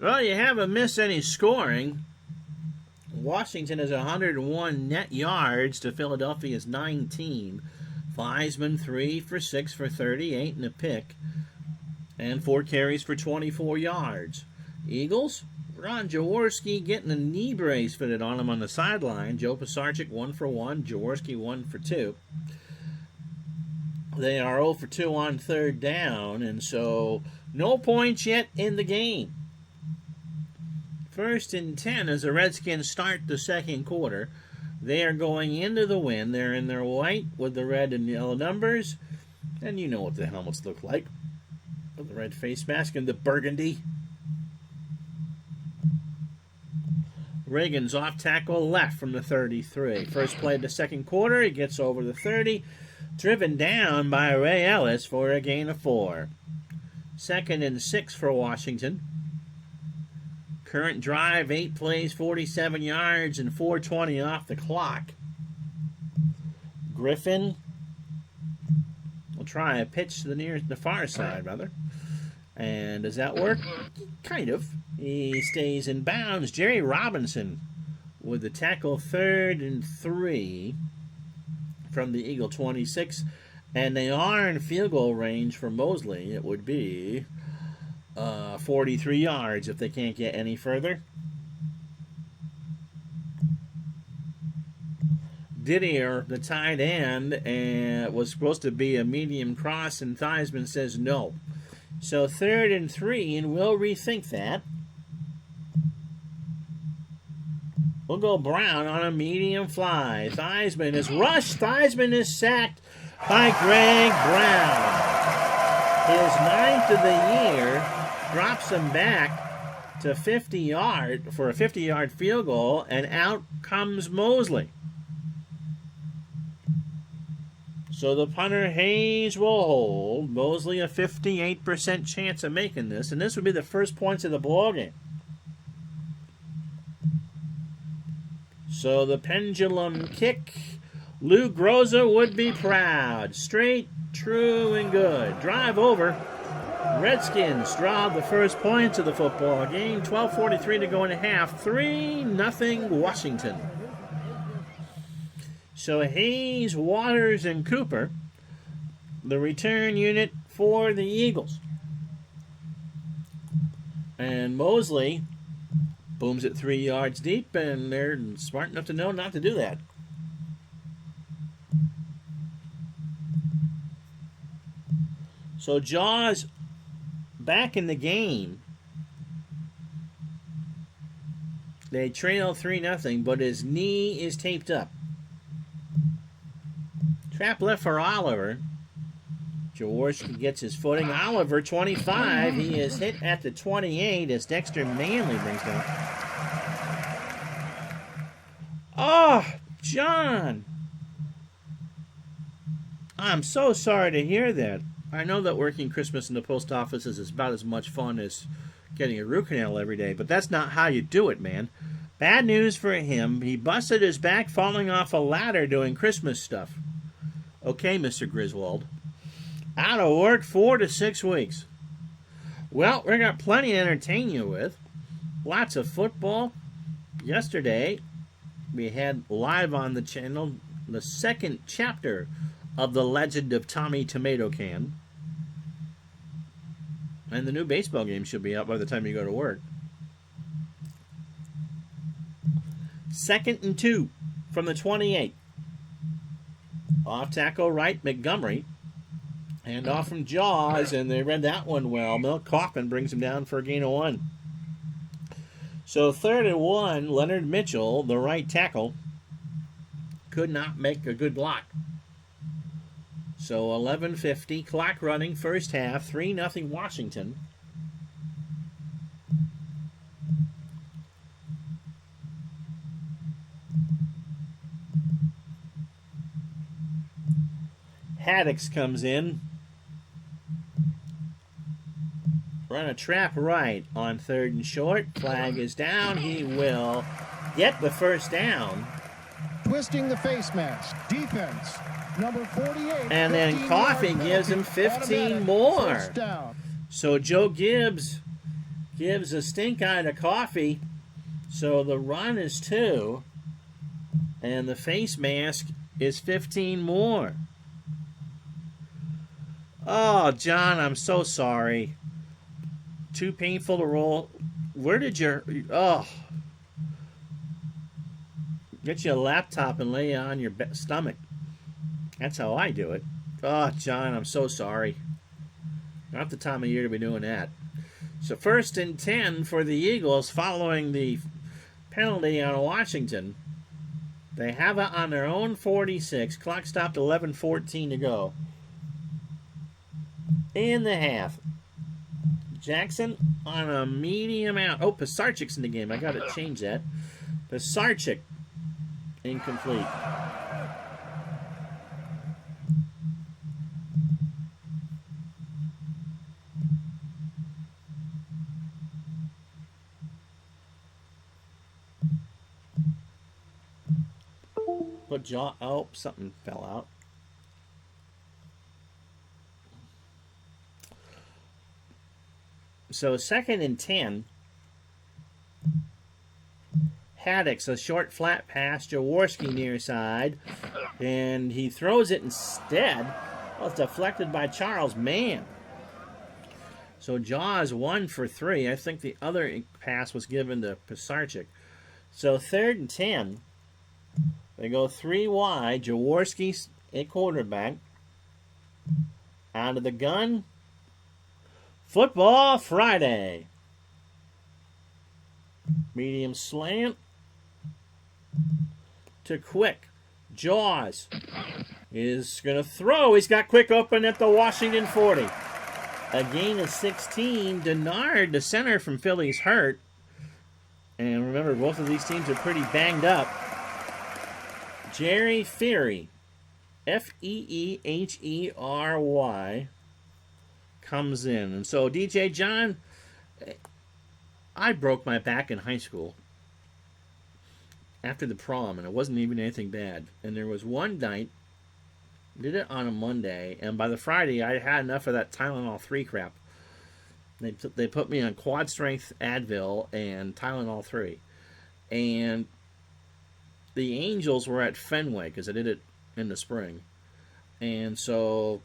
Well, you haven't missed any scoring. Washington has 101 net yards to Philadelphia's 19. Theismann 3 for 6 for 38 and a pick. And 4 carries for 24 yards. Eagles, Ron Jaworski getting a knee brace fitted on him on the sideline. Joe Pisarcik 1 for 1. Jaworski 1 for 2. They are 0 for 2 on 3rd down, and so no points yet in the game. 1st and 10 as the Redskins start the second quarter. They are going into the wind. They're in their white with the red and yellow numbers. And you know what the helmets look like. With the red face mask and the burgundy. Riggins off tackle left from the 33. First play of the second quarter. He gets over the 30. Driven down by Ray Ellis for a gain of 4. 2nd and 6 for Washington. Current drive, 8 plays, 47 yards, and 4:20 off the clock. Griffin will try a pitch to the far side, rather. And does that work? Kind of. He stays in bounds. Jerry Robinson with the tackle 3rd and 3 from the Eagle 26. And they are in field goal range for Mosley. It would be 43 yards if they can't get any further. Didier, the tight end, was supposed to be a medium cross, and Theismann says no. So 3rd and 3, and we'll rethink that. We'll go Brown on a medium fly. Theismann is rushed. Theismann is sacked by Greg Brown. His 9th of the year drops him back to 50 yard for a 50-yard field goal, and out comes Mosley. So the punter Hayes will hold. Mosley a 58% chance of making this, and this would be the first points of the ballgame. So the pendulum kick. Lou Groza would be proud. Straight, true, and good. Drive over. Redskins draw the first points of the football game. 12:43 to go in a half. 3-0 Washington. So Hayes, Waters, and Cooper, the return unit for the Eagles. And Mosley booms it 3 yards deep, and they're smart enough to know not to do that. So Jaws back in the game. They trail 3-0, but his knee is taped up. Trap left for Oliver. Jaworski gets his footing. Oliver, 25. He is hit at the 28 as Dexter Manley brings down. Oh, John. I'm so sorry to hear that. I know that working Christmas in the post office is about as much fun as getting a root canal every day, but that's not how you do it, man. Bad news for him. He busted his back falling off a ladder doing Christmas stuff. Okay, Mr. Griswold. Out of work 4 to 6 weeks. Well, we got plenty to entertain you with. Lots of football. Yesterday, we had live on the channel the second chapter of The Legend of Tommy Tomato Can. And the new baseball game should be out by the time you go to work. 2nd and 2 from the 28. Off tackle right, Montgomery. Hand off from Jaws, and they read that one well. Milt Kaufman brings him down for a gain of 1. So 3rd and 1, Leonard Mitchell, the right tackle, could not make a good block. So 11:50, clock running, first half, 3-0 Washington. Haddix comes in. Run a trap right on 3rd and short. Flag is down. He will get the first down. Twisting the face mask. Defense. Number 48. And then Coffey gives him 15 more. So Joe Gibbs gives a stink eye to Coffey. So the run is 2. And the face mask is 15 more. Oh, John, I'm so sorry. Too painful to roll. Where did your... Oh. Get you a laptop and lay you on your stomach. That's how I do it. Oh, John, I'm so sorry. Not the time of year to be doing that. So 1st and 10 for the Eagles following the penalty on Washington. They have it on their own 46. Clock stopped 11:14 to go. In the half. Jackson on a medium out. Oh, Pisarcik's in the game. I got to change that. Pisarcik. Incomplete. Put jaw. Oh, something fell out. So 2nd and 10. Haddix, a short flat pass. Jaworski near side. And he throws it instead. Well, it's deflected by Charles Mann. So Jaws 1 for 3. I think the other pass was given to Pisarcik. So 3rd and 10. They go 3 wide. Jaworski a quarterback. Out of the gun. Football Friday. Medium slant. To Quick. Jaws is going to throw. He's got Quick open at the Washington 40. A gain of 16. Denard, the center from Philly's hurt. And remember, both of these teams are pretty banged up. Jerry Feehery, Feehery, comes in. And so, DJ John, I broke my back in high school after the prom, and it wasn't even anything bad. And there was one night, did it on a Monday, and by the Friday, I had enough of that Tylenol 3 crap. They put me on quad strength Advil and Tylenol 3. And the Angels were at Fenway because I did it in the spring. And so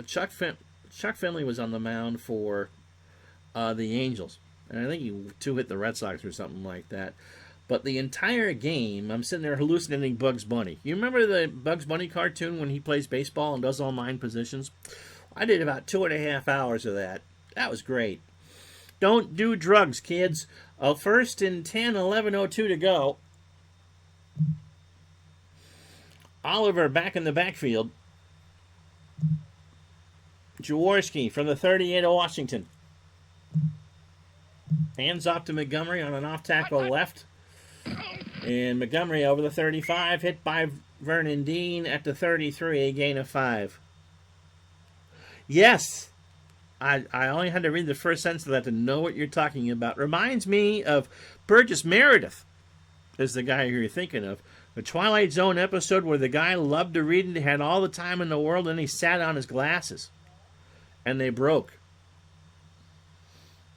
Chuck Finley was on the mound for the Angels. And I think he 2-hit the Red Sox or something like that. But the entire game, I'm sitting there hallucinating Bugs Bunny. You remember the Bugs Bunny cartoon when he plays baseball and does all 9 positions? I did about 2.5 hours of that. That was great. Don't do drugs, kids. 1st and 10, 11:02 to go. Oliver back in the backfield. Jaworski from the 38 of Washington. Hands off to Montgomery on an off-tackle left. And Montgomery over the 35, hit by Vernon Dean at the 33, a gain of 5. Yes, I only had to read the first sentence of that to know what you're talking about. Reminds me of Burgess Meredith, is the guy who you're thinking of. The Twilight Zone episode where the guy loved to read and had all the time in the world, and he sat on his glasses. And they broke.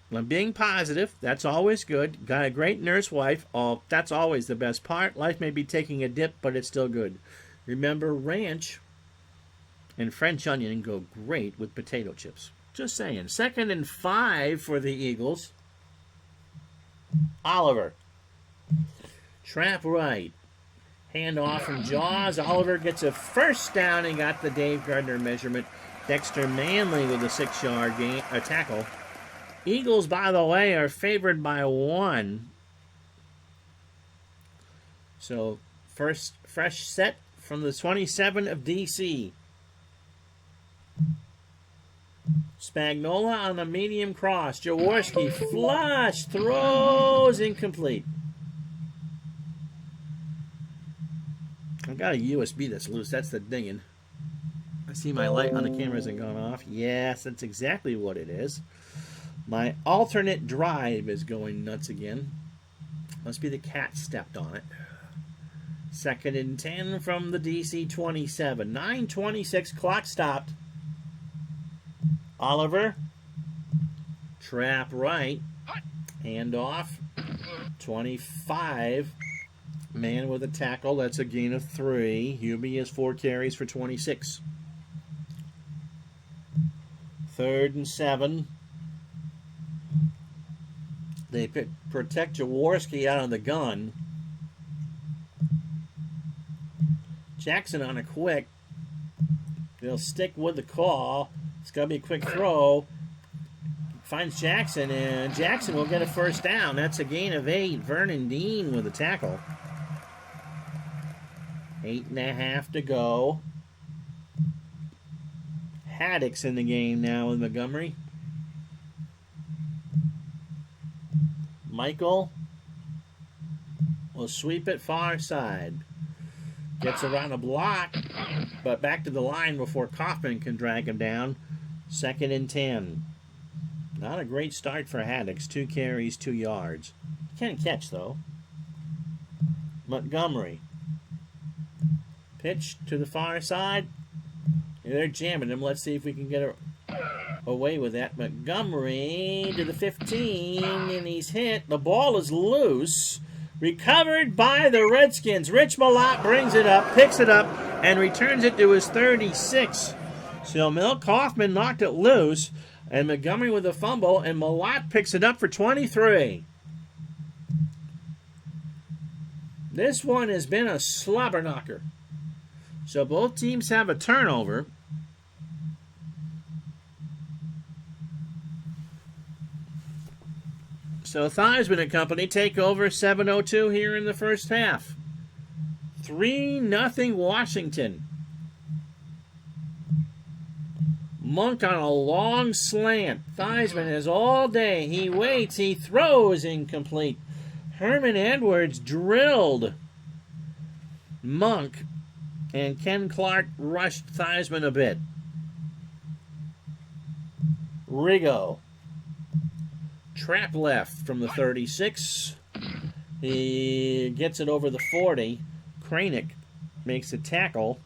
I'm being positive. That's always good. Got a great nurse wife. Oh, that's always the best part. Life may be taking a dip, but it's still good. Remember, ranch and French onion go great with potato chips. Just saying. 2nd and 5 for the Eagles. Oliver. Trap right. Hand off from Jaws. Oliver gets a first down. He got the Dave Gardner measurement. Dexter Manley with a 6-yard tackle. Eagles, by the way, are favored by 1. So, first fresh set from the 27 of DC. Spagnola on the medium cross. Jaworski flush, throws incomplete. I've got a USB that's loose. That's the dinging. I see my light on the camera hasn't gone off. Yes, that's exactly what it is. My alternate drive is going nuts again. Must be the cat stepped on it. 2nd and 10 from the DC 27. 9:26, clock stopped. Oliver. Trap right. Hand off. 25. Man with a tackle. That's a gain of 3. Hubie has 4 carries for 26. 3rd and 7. They protect Jaworski out of the gun. Jackson on a quick. They'll stick with the call. It's got to be a quick throw. Finds Jackson, and Jackson will get a first down. That's a gain of 8. Vernon Dean with a tackle. 8.5 to go. Haddix in the game now with Montgomery. Michael will sweep it far side. Gets around a block, but back to the line before Kaufman can drag him down. 2nd and 10. Not a great start for Haddix. 2 carries, 2 yards. Can't catch, though. Montgomery. Pitch to the far side. They're jamming him. Let's see if we can get away with that. Montgomery to the 15, and he's hit. The ball is loose. Recovered by the Redskins. Rich Malott brings it up, picks it up, and returns it to his 36. So Milt Kaufman knocked it loose, and Montgomery with a fumble, and Malott picks it up for 23. This one has been a slobber knocker. So both teams have a turnover. So Theismann and company take over 7:02 here in the first half. 3-0 Washington. Monk on a long slant. Theismann has all day. He waits. He throws incomplete. Herman Edwards drilled Monk, and Ken Clark rushed Theismann a bit. Rigo. Trap left from the 36. He gets it over the 40. Kranick makes a tackle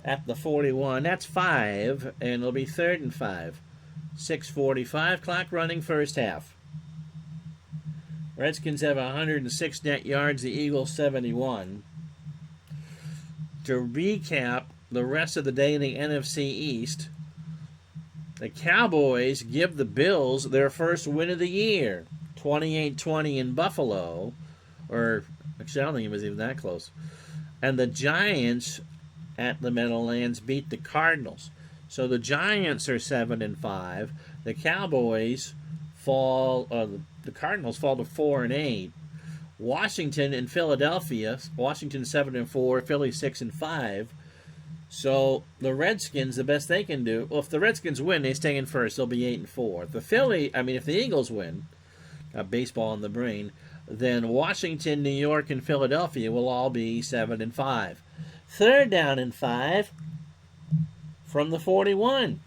at the 41. That's 5, and it'll be 3rd and 5. 6:45, clock running, first half. Redskins have 106 net yards, the Eagles 71. To recap the rest of the day in the NFC East, the Cowboys give the Bills their first win of the year, 28-20 in Buffalo, or actually I don't think it was even that close. And the Giants at the Meadowlands beat the Cardinals. So the Giants are 7-5. The Cowboys fall. The Cardinals fall to 4-8. Washington and Philadelphia. Washington 7-4. Philly 6-5. So the Redskins, the best they can do. Well, if the Redskins win, they stay in first. They'll be 8-4. If the Eagles win, got baseball in the brain, then Washington, New York, and Philadelphia will all be 7-5. 3rd down and 5 from the 41.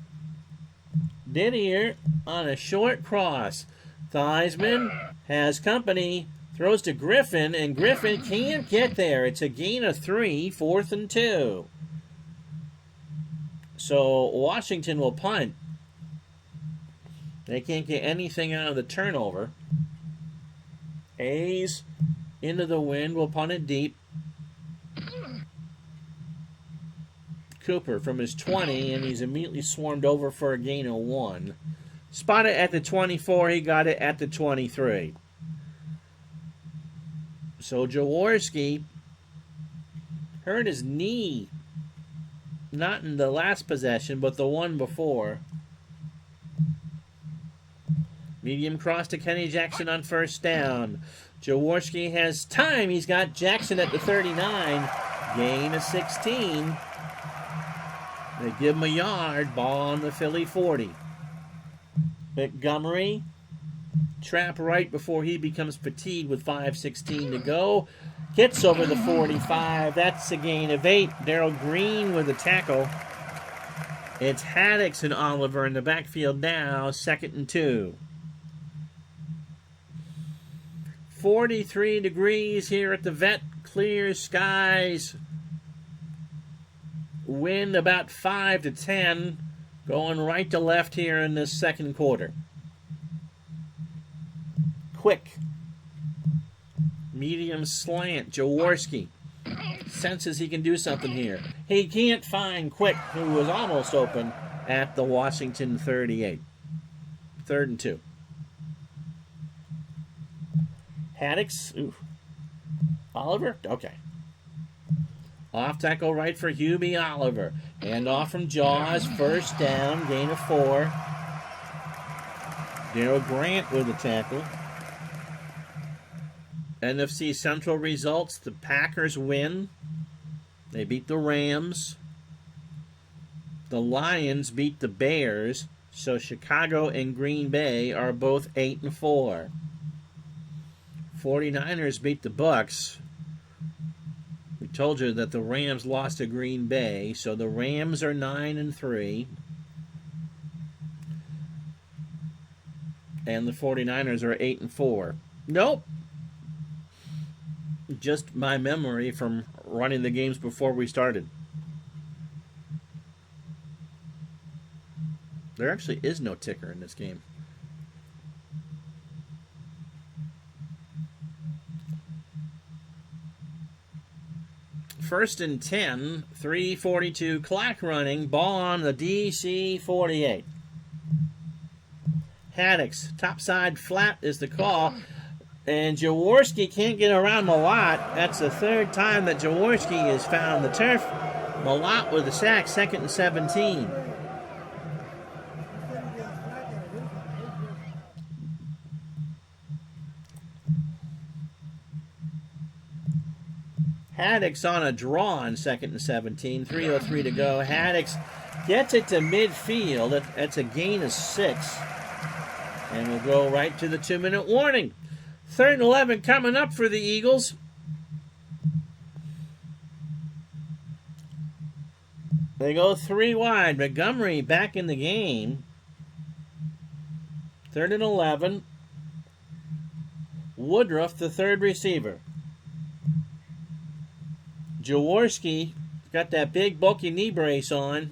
Didier on a short cross. Theismann has company, throws to Griffin, and Griffin can't get there. It's a gain of 3, 4th and 2. So Washington will punt. They can't get anything out of the turnover. A's into the wind, will punt it deep. Cooper from his 20, and he's immediately swarmed over for a gain of 1. Spotted at the 24, he got it at the 23. So Jaworski hurt his knee, not in the last possession, but the one before. Medium cross to Kenny Jackson on first down. Jaworski has time. He's got Jackson at the 39. Gain of 16. They give him a yard. Ball on the Philly 40. Montgomery. Trap right before he becomes fatigued with 5:16 to go. Gets over the 45. That's a gain of 8. Darrell Green with a tackle. It's Haddix and Oliver in the backfield now. 2nd and 2. 43 degrees here at the Vet. Clear skies. Wind about 5 to 10. Going right to left here in this second quarter. Quick. Medium slant. Jaworski senses he can do something here. He can't find Quick, who was almost open at the Washington 38. 3rd and 2. Haddix. Ooh. Oliver? Okay. Off tackle right for Hubie Oliver. Hand off from Jaws. First down. Gain of 4. Darrell Grant with the tackle. NFC Central results. The Packers win. They beat the Rams. The Lions beat the Bears. So Chicago and Green Bay are both 8-4. 49ers beat the Bucks. We told you that the Rams lost to Green Bay, so the Rams are 9-3. And the 49ers are 8-4. Nope. Just my memory from running the games before we started. There actually is no ticker in this game. first and 10, 3:42 clock running, ball on the DC 48. Haddix, topside flat is the call, and Jaworski can't get around Malott. That's the third time that Jaworski has found the turf. Malott with the sack, 2nd and 17. Haddix on a draw on 2nd and 17, 3:03 to go. Haddix gets it to midfield. That's a gain of 6. And we'll go right to the 2-minute warning. 3rd and 11 coming up for the Eagles. They go 3 wide. Montgomery back in the game. 3rd and 11. Woodruff, the third receiver. Jaworski got that big bulky knee brace on.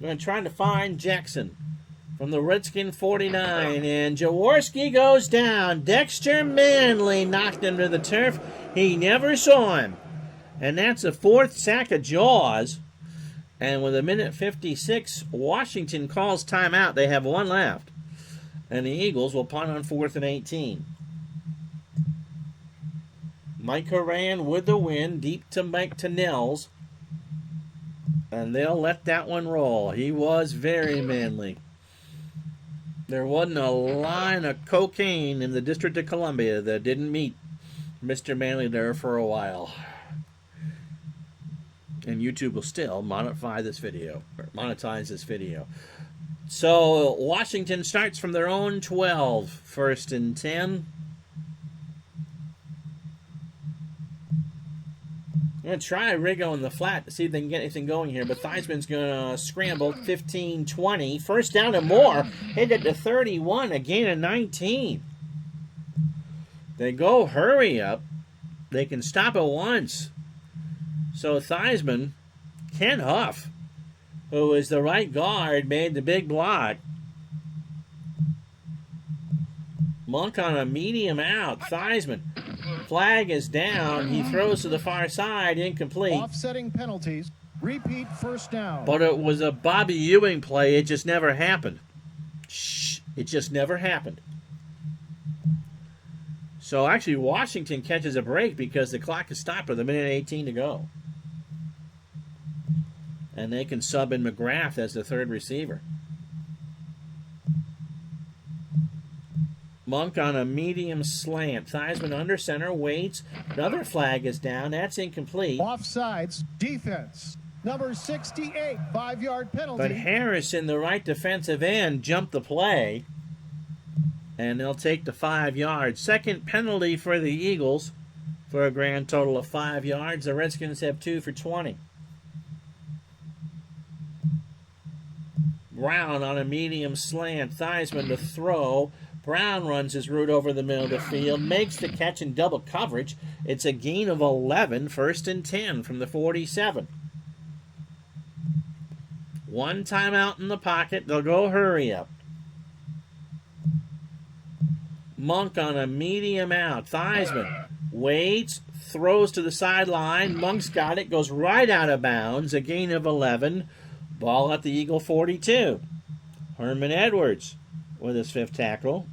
Going to try to find Jackson from the Redskin 49. And Jaworski goes down. Dexter Manley knocked him to the turf. He never saw him. And that's a 4th sack of Jaws. And with 1:56, Washington calls timeout. They have 1 left. And the Eagles will punt on 4th and 18. Mike Horan with the win, deep to Mike Tennells. And they'll let that one roll. He was very manly. There wasn't a line of cocaine in the District of Columbia that didn't meet Mr. Manley there for a while. And YouTube will still monetize this video. So Washington starts from their own 12, 1st and 10. I'm going to try Rigo in the flat to see if they can get anything going here, but Theismann's going to scramble 15-20. First down and more. Hit it to 31, a gain of 19. They go hurry up. They can stop it once. So Theismann, Ken Huff, who is the right guard, made the big block. Monk on a medium out. Theismann. Flag is down. He throws to the far side. Incomplete. Offsetting penalties. Repeat first down. But it was a Bobby Ewing play. It just never happened. It just never happened. So actually Washington catches a break because the clock is stopped with 1:18 to go. And they can sub in McGrath as the third receiver. Monk on a medium slant. Theismann under center, waits. Another flag is down. That's incomplete. Offsides, defense. Number 68, 5-yard penalty. But Harris in the right defensive end jumped the play. And they'll take the 5 yards. Second penalty for the Eagles for a grand total of 5 yards. The Redskins have 2 for 20. Brown on a medium slant. Theismann to throw. Brown runs his route over the middle of the field, makes the catch in double coverage. It's a gain of 11, 1st and 10 from the 47. 1 timeout in the pocket. They'll go hurry up. Monk on a medium out. Theismann waits, throws to the sideline. Monk's got it, goes right out of bounds. A gain of 11. Ball at the Eagle 42. Herman Edwards with his 5th tackle.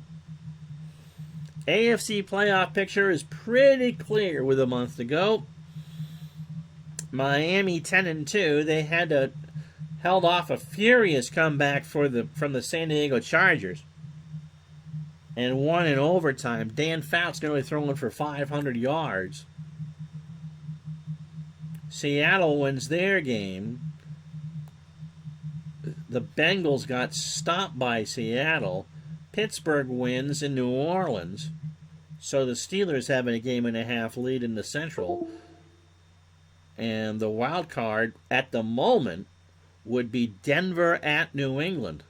AFC playoff picture is pretty clear with a month to go. Miami 10-2. They held off a furious comeback from the San Diego Chargers and won in overtime. Dan Fouts nearly throwing for 500 yards. Seattle wins their game. The Bengals got stopped by Seattle. Pittsburgh wins in New Orleans. So the Steelers have a 1.5 game lead in the Central. And the wild card at the moment would be Denver at New England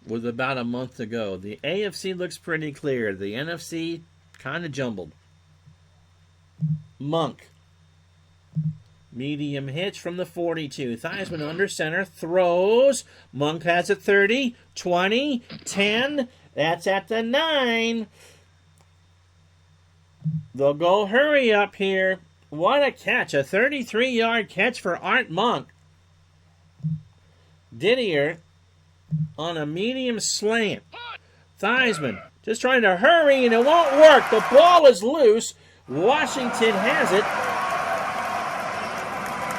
with about a month to go. The AFC looks pretty clear. The NFC kind of jumbled. Monk. Medium hitch from the 42. Theismann under center. Throws. Monk has it 30, 20, 10. That's at the 9. They'll go hurry up here. What a catch. A 33-yard catch for Art Monk. Didier on a medium slant. Theismann just trying to hurry, and it won't work. The ball is loose. Washington has it.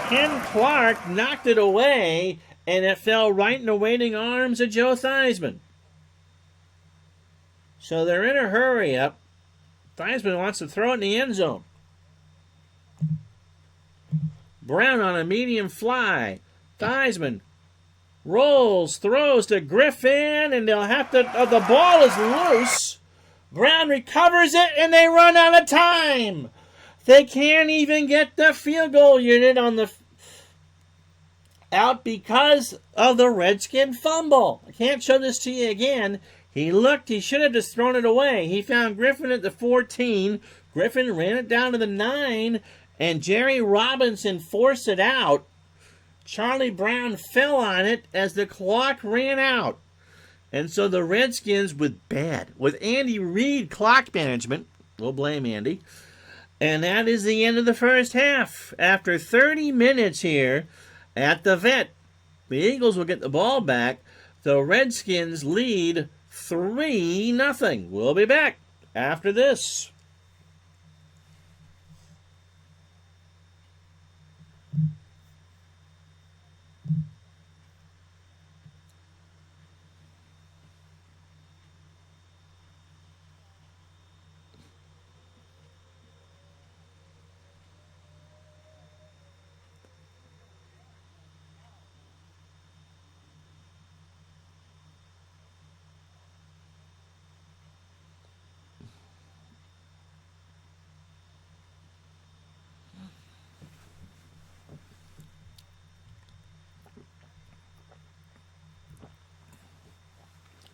Ken Clark knocked it away, and it fell right in the waiting arms of Joe Theismann. So they're in a hurry up. Theismann wants to throw it in the end zone. Brown on a medium fly. Theismann rolls, throws to Griffin, and they'll have to... the ball is loose. Brown recovers it, and they run out of time. They can't even get the field goal unit on the... out because of the Redskin fumble. I can't show this to you again. He looked. He should have just thrown it away. He found Griffin at the 14. Griffin ran it down to the 9, and Jerry Robinson forced it out. Charlie Brown fell on it as the clock ran out. And so the Redskins, with Andy Reid clock management, we'll blame Andy, and that is the end of the first half. After 30 minutes here at the Vet, the Eagles will get the ball back. The Redskins lead 3-0. We'll be back after this.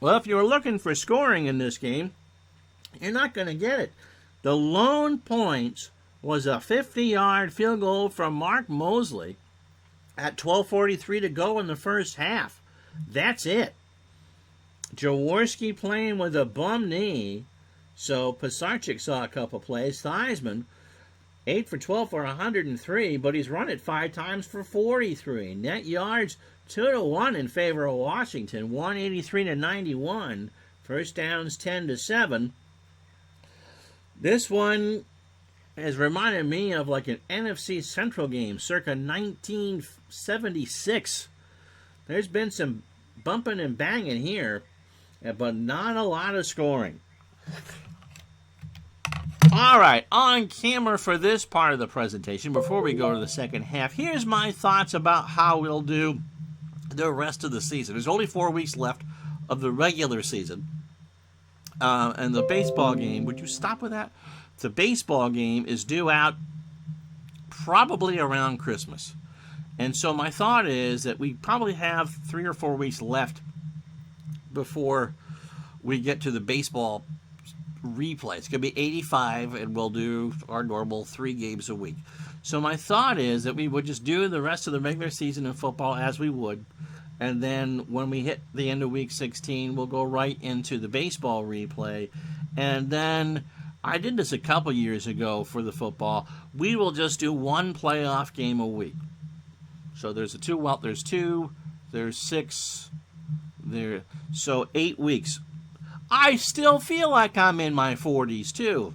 Well, if you were looking for scoring in this game, you're not going to get it. The lone points was a 50-yard field goal from Mark Mosley at 12:43 to go in the first half. That's it. Jaworski playing with a bum knee, so Pisarcik saw a couple plays. Theismann, 8 for 12 for 103, but he's run it 5 times for 43. Net yards, 2-1 in favor of Washington, 183-91. First downs, 10-7. This one has reminded me of like an NFC Central game, circa 1976. There's been some bumping and banging here, but not a lot of scoring. All right, on camera for this part of the presentation, before we go to the second half, here's my thoughts about how we'll do the rest of the season. There's only 4 weeks left of the regular season. And the baseball game, would you stop with that? The baseball game is due out probably around Christmas. And so my thought is that we probably have 3 or 4 weeks left before we get to the baseball replay. It's going to be 85, and we'll do our normal 3 games a week. So my thought is that we would just do the rest of the regular season in football as we would, and then when we hit the end of week 16, we'll go right into the baseball replay. And then I did this a couple years ago for the football. We will just do 1 playoff game a week. So there's 2, there's 6, so 8 weeks. I still feel like I'm in my 40s too.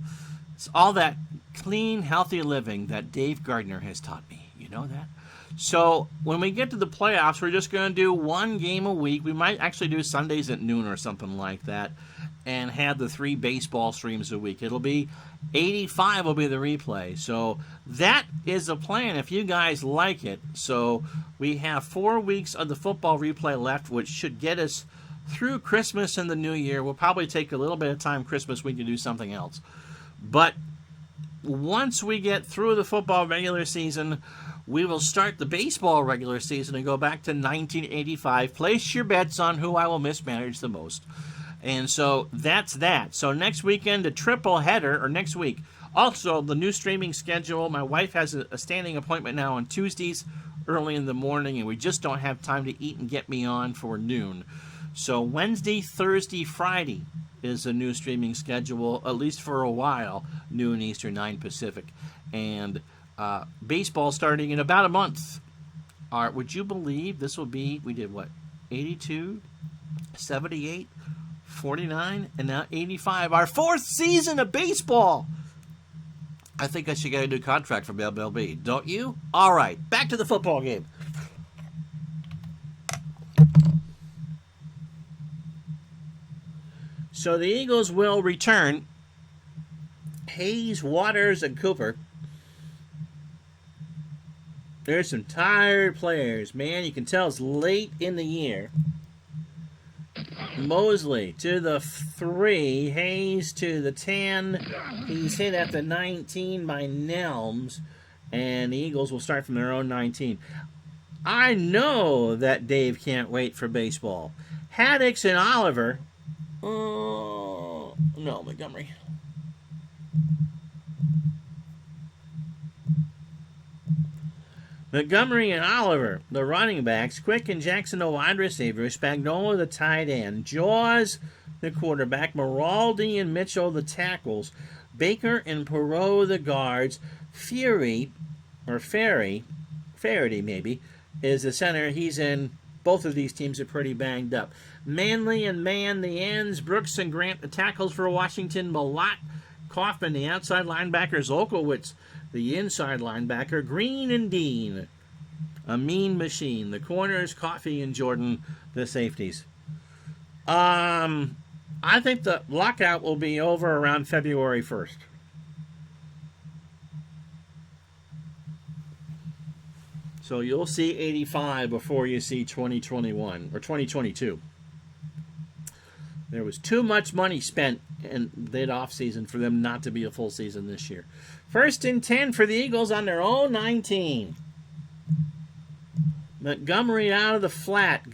It's all that clean, healthy living that Dave Gardner has taught me. You know that? So when we get to the playoffs, we're just going to do 1 game a week. We might actually do Sundays at noon or something like that, and have the 3 baseball streams a week. It'll be 85 will be the replay. So that is the plan if you guys like it. So we have 4 weeks of the football replay left, which should get us through Christmas and the New Year. We'll probably take a little bit of time Christmas week to do something else. But once we get through the football regular season, we will start the baseball regular season and go back to 1985. Place your bets on who I will mismanage the most. And so that's that. So next weekend, a triple header, or next week. Also, the new streaming schedule. My wife has a standing appointment now on Tuesdays early in the morning, and we just don't have time to eat and get me on for noon. So Wednesday, Thursday, Friday, is the new streaming schedule, at least for a while, noon Eastern, 9 Pacific. And baseball starting in about a month. Would you believe this will be, we did what, 82, 78, 49, and now 85. Our 4th season of baseball. I think I should get a new contract from MLB, don't you? All right, back to the football game. So the Eagles will return Hayes, Waters, and Cooper. There's some tired players. Man, you can tell it's late in the year. Mosley to the 3. Hayes to the 10. He's hit at the 19 by Nelms. And the Eagles will start from their own 19. I know that Dave can't wait for baseball. Haddix and Oliver. No, Montgomery. Montgomery and Oliver, the running backs. Quick and Jackson, the wide receiver. Spagnola, the tight end. Jaws, the quarterback. Maraldi and Mitchell, the tackles. Baker and Perot, the guards. Faraday maybe, is the center. He's in. Both of these teams are pretty banged up. Manley and Mann, the ends. Brooks and Grant, the tackles for Washington. Malott, Kaufman, the outside linebackers. Olkowitz, the inside linebacker. Green and Dean, a mean machine. The corners, Coffey and Jordan, the safeties. I think the lockout will be over around February 1st. So you'll see 85 before you see 2021 or 2022. There was too much money spent in that offseason for them not to be a full season this year. 1st and 10 for the Eagles on their own 19. Montgomery out of the flat.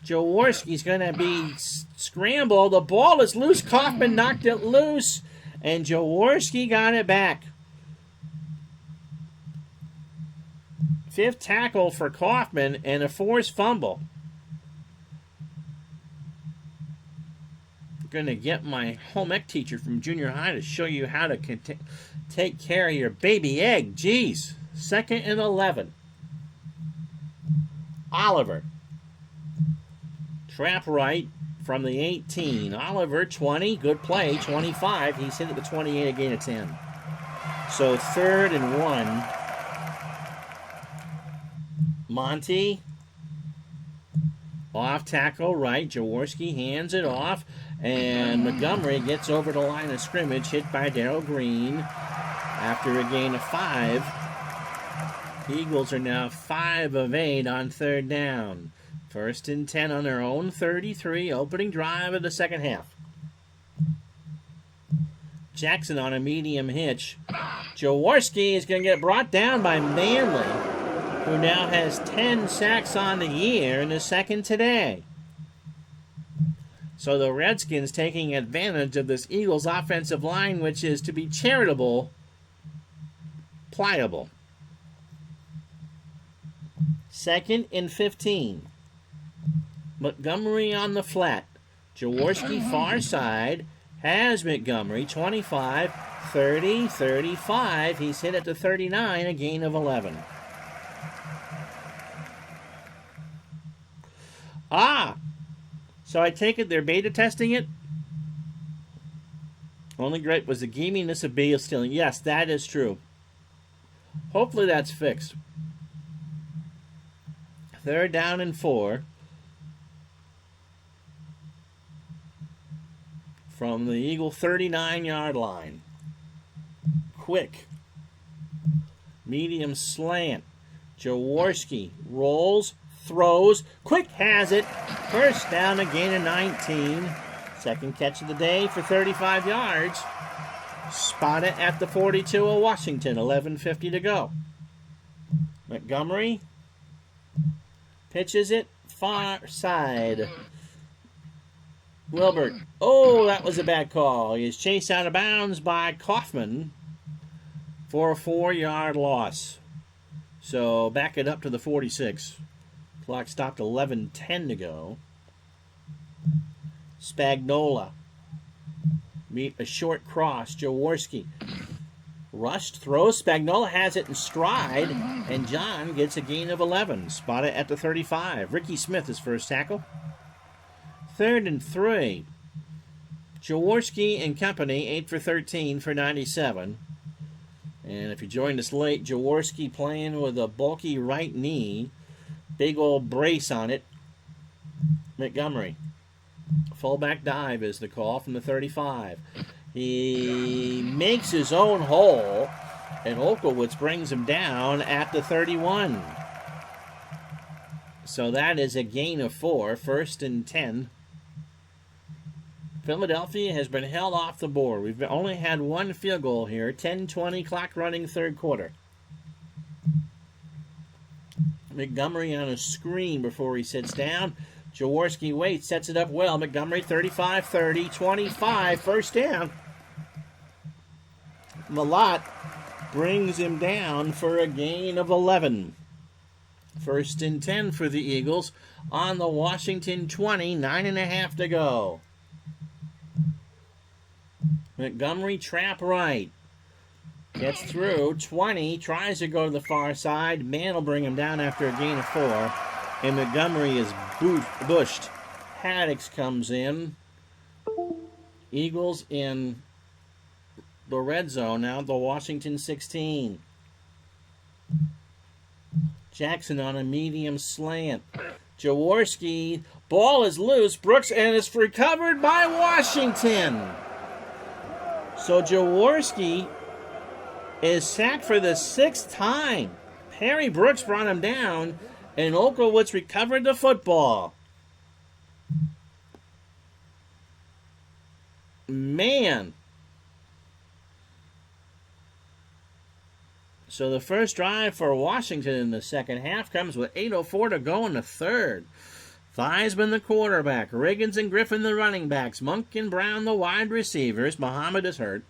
Jaworski's going to be scrambled. The ball is loose. Kaufman knocked it loose, and Jaworski got it back. 5th tackle for Kaufman and a forced fumble. I'm going to get my home ec teacher from junior high to show you how to take care of your baby egg. Jeez. 2nd and 11. Oliver. Trap right from the 18. Oliver, 20. Good play. 25. He's hit at the 28, a gain of 10. So 3rd and 1. Monty, off tackle right. Jaworski hands it off, and Montgomery gets over the line of scrimmage, hit by Darrell Green after a gain of 5. The Eagles are now 5 of 8 on 3rd down. 1st and 10 on their own 33, opening drive of the second half. Jackson on a medium hitch. Jaworski is going to get brought down by Manley, who now has 10 sacks on the year and is 2nd today. So the Redskins taking advantage of this Eagles offensive line, which is, to be charitable, pliable. 2nd and 15. Montgomery on the flat. Jaworski far side. Has Montgomery. 25, 30, 35. He's hit at the 39, a gain of 11. So I take it they're beta testing it? Only gripe was the gaminess of beta stealing. Yes, that is true. Hopefully that's fixed. 3rd down and 4. From the Eagle 39-yard line. Quick. Medium slant. Jaworski rolls. Throws. Quick has it. 1st down, a gain of 19. 2nd catch of the day for 35 yards. Spot it at the 42 of Washington. 11:50 to go. Montgomery pitches it far side. Wilbert. Oh, that was a bad call. He is chased out of bounds by Kaufman for a 4-yard loss. So back it up to the 46. Clock stopped 11:10 to go. Spagnola. meet a short cross. Jaworski rushed, throws. Spagnola has it in stride, and John gets a gain of 11. Spot it at the 35. Ricky Smith is first tackle. 3rd and 3. Jaworski and company, 8 for 13 for 97. And if you joined us late, Jaworski playing with a bulky right knee. Big old brace on it. Montgomery. Fullback dive is the call from the 35. He makes his own hole, and Olkowitz brings him down at the 31. So that is a gain of 4, 1st and 10. Philadelphia has been held off the board. We've only had one field goal here. 10:20 clock running, third quarter. Montgomery on a screen before he sits down. Jaworski waits, sets it up well. Montgomery 35-30, 25, first down. Malott brings him down for a gain of 11. 1st and 10 for the Eagles on the Washington 20, 9.5 to go. Montgomery trap right. Gets through, 20, tries to go to the far side. Man will bring him down after a gain of 4. And Montgomery is bushed. Haddix comes in. Eagles in the red zone now, the Washington 16. Jackson on a medium slant. Jaworski, ball is loose. Brooks, and it's recovered by Washington. So Jaworski is sacked for the 6th time. Harry Brooks brought him down, and Olkowitz recovered the football. Man. So the first drive for Washington in the second half comes with 8:04 to go in the third. Theismann the quarterback, Riggins and Griffin the running backs, Monk and Brown the wide receivers, Muhammad is hurt,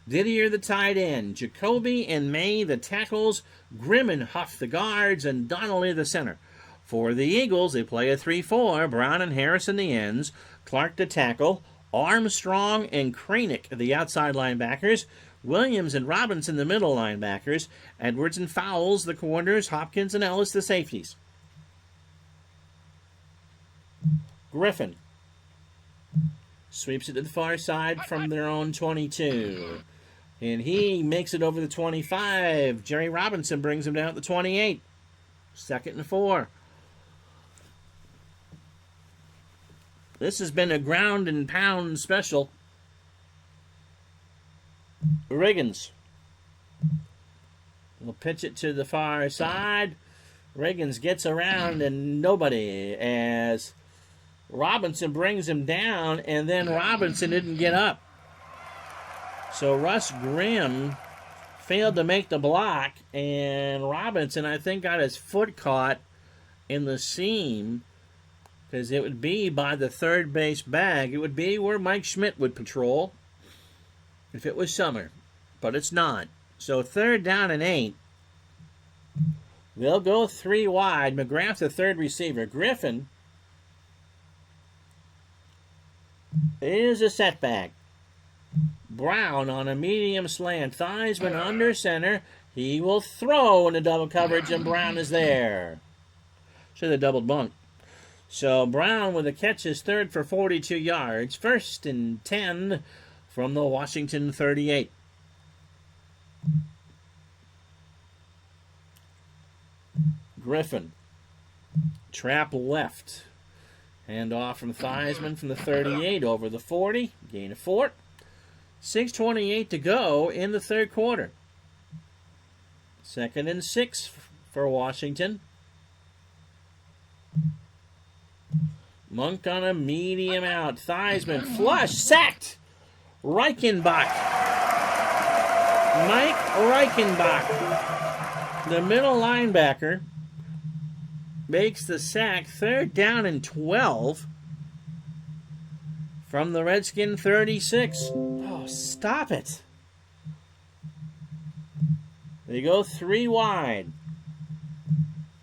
Didier the tight end, Jacoby and May the tackles, Grimm and Huff the guards, and Donnelly the center. For the Eagles, they play a 3-4, Brown and Harrison the ends, Clark the tackle, Armstrong and Kranick the outside linebackers, Williams and Robinson the middle linebackers, Edwards and Fowles the corners, Hopkins and Ellis the safeties. Griffin sweeps it to the far side from their own 22. And he makes it over the 25. Jerry Robinson brings him down at the 28. 2nd and 4. This has been a ground and pound special. Riggins will pitch it to the far side. Riggins gets around and nobody as Robinson brings him down, and then Robinson didn't get up. So Russ Grimm failed to make the block, and Robinson, I think, got his foot caught in the seam, because it would be by the third base bag. It would be where Mike Schmidt would patrol if it was summer, but it's not. So 3rd down and 8. They'll go 3 wide. McGrath, the third receiver. Griffin is a setback. Brown on a medium slant. Theismann under center. He will throw into double coverage, and Brown is there. Should have doubled bunk. So Brown with a catch is 3rd for 42 yards. 1st and 10 from the Washington 38. Griffin. Trap left. Hand off from Theismann from the 38 over the 40. Gain of 4. 6:28 to go in the third quarter. 2nd and 6 for Washington. Monk on a medium out. Theismann flush. Sacked. Reichenbach. Mike Reichenbach, the middle linebacker, makes the sack. 3rd down and 12 from the Redskin 36. Oh, stop it. They go 3 wide.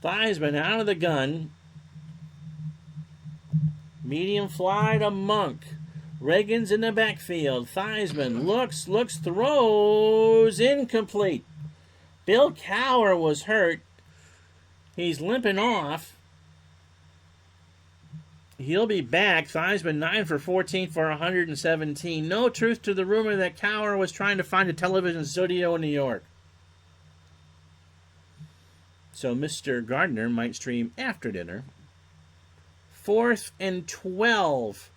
Theismann out of the gun. Medium fly to Monk. Reagan's in the backfield. Theismann looks, throws, incomplete. Bill Cowher was hurt. He's limping off. He'll be back. Theismann 9 for 14 for 117. No truth to the rumor that Cowher was trying to find a television studio in New York. So Mr. Gardner might stream after dinner. 4th and 12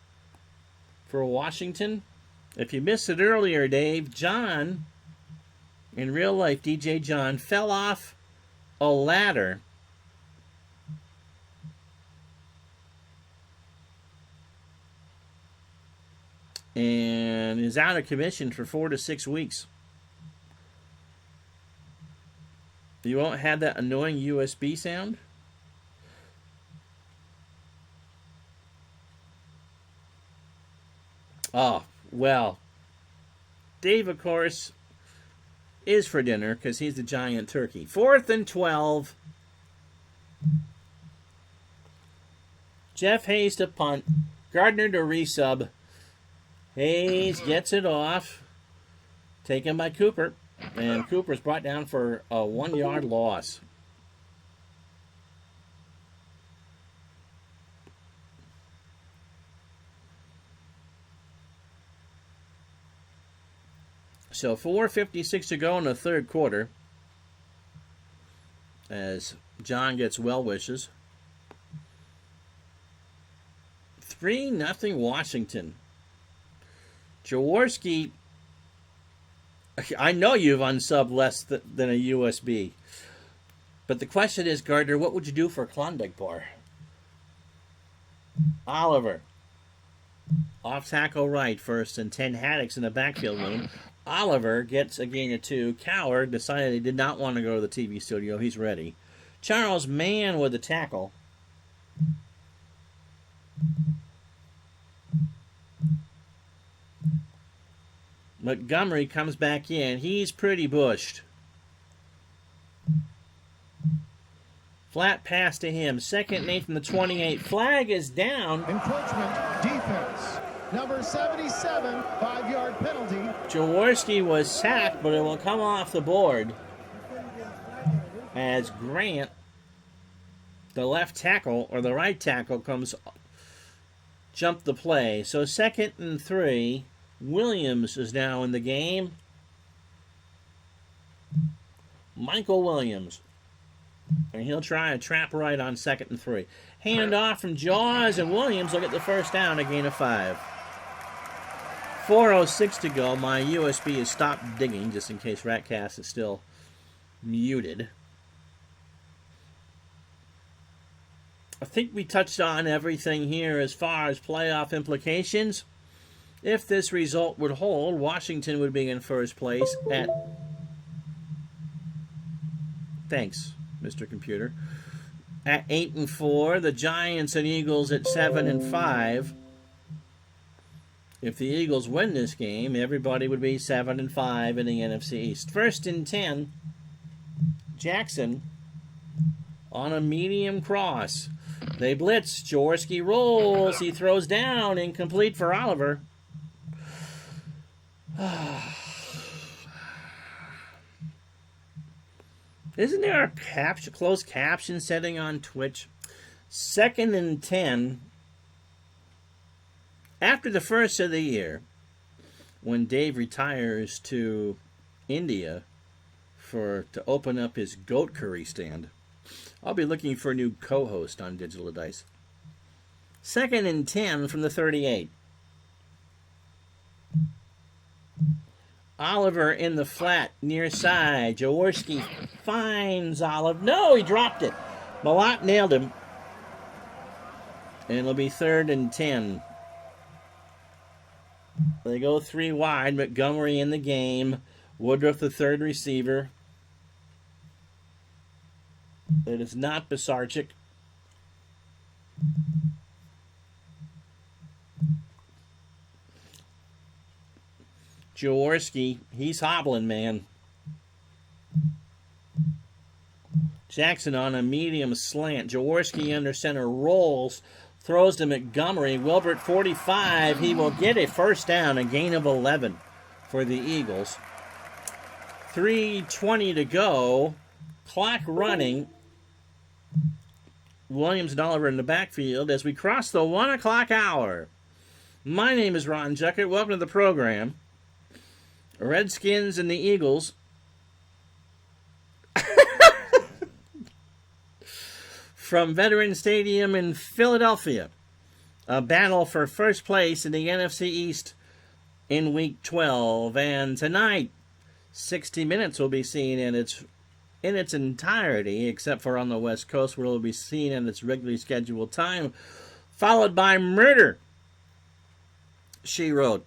for Washington. If you missed it earlier, Dave, John, in real life, DJ John, fell off a ladder and is out of commission for 4 to 6 weeks. You won't have that annoying USB sound? Oh, well, Dave, of course, is for dinner because he's the giant turkey. 4th and 12. Jeff Hayes to punt. Gardner to resub. Hayes gets it off. Taken by Cooper. And Cooper's brought down for a 1-yard loss. So 4:56 to go in the third quarter as John gets well wishes. 3-0 Washington. Jaworski, I know you've unsubbed less than a USB. But the question is, Gardner, what would you do for a Klondike bar? Oliver. Off tackle right, 1st and 10. Haddix in the backfield room. Oliver gets a gain of 2. Cowher decided he did not want to go to the TV studio. He's ready. Charles Mann with the tackle. Montgomery comes back in. He's pretty bushed. Flat pass to him. 2nd and 8 from the 28. Flag is down. Encroachment defense. Number 77, 5-yard penalty. Jaworski was sacked, but it will come off the board as Grant, the left tackle, or the right tackle, jump the play. So 2nd and 3. Williams is now in the game. Michael Williams. And he'll try a trap right on 2nd and 3. Hand off from Jaws, and Williams will get the first down, a gain of 5. 4:06 to go. My USB has stopped digging, just in case Ratcast is still muted. I think we touched on everything here as far as playoff implications. If this result would hold, Washington would be in first place at... Thanks, Mr. Computer. At 8 and 4, the Giants and Eagles at 7 and 5. If the Eagles win this game, everybody would be 7 and 5 in the NFC East. 1st and 10, Jackson on a medium cross. They blitz. Jaworski rolls. He throws down. Incomplete for Oliver. Isn't there a closed caption setting on Twitch? 2nd and 10. After the first of the year, when Dave retires to India to open up his goat curry stand, I'll be looking for a new co-host on Digital Dice. 2nd and 10 from the 38. Oliver in the flat, near side. Jaworski finds Oliver. No, he dropped it. Malott nailed him. And it'll be 3rd and 10. They go 3 wide. Montgomery in the game. Woodruff, the third receiver. It is not Pisarcik. Jaworski, he's hobbling, man. Jackson on a medium slant. Jaworski under center rolls, Throws to Montgomery. Wilbert 45. He will get a first down, a gain of 11 for the Eagles. 3:20 to go. Clock running. Williams and Oliver in the backfield as we cross the 1 o'clock hour. My name is Ron Juckett. Welcome to the program. Redskins and the Eagles. From Veterans Stadium in Philadelphia. A battle for first place in the NFC East in Week 12. And tonight, 60 Minutes will be seen in its entirety, except for on the West Coast, where it will be seen in its regularly scheduled time, followed by Murder, She Wrote.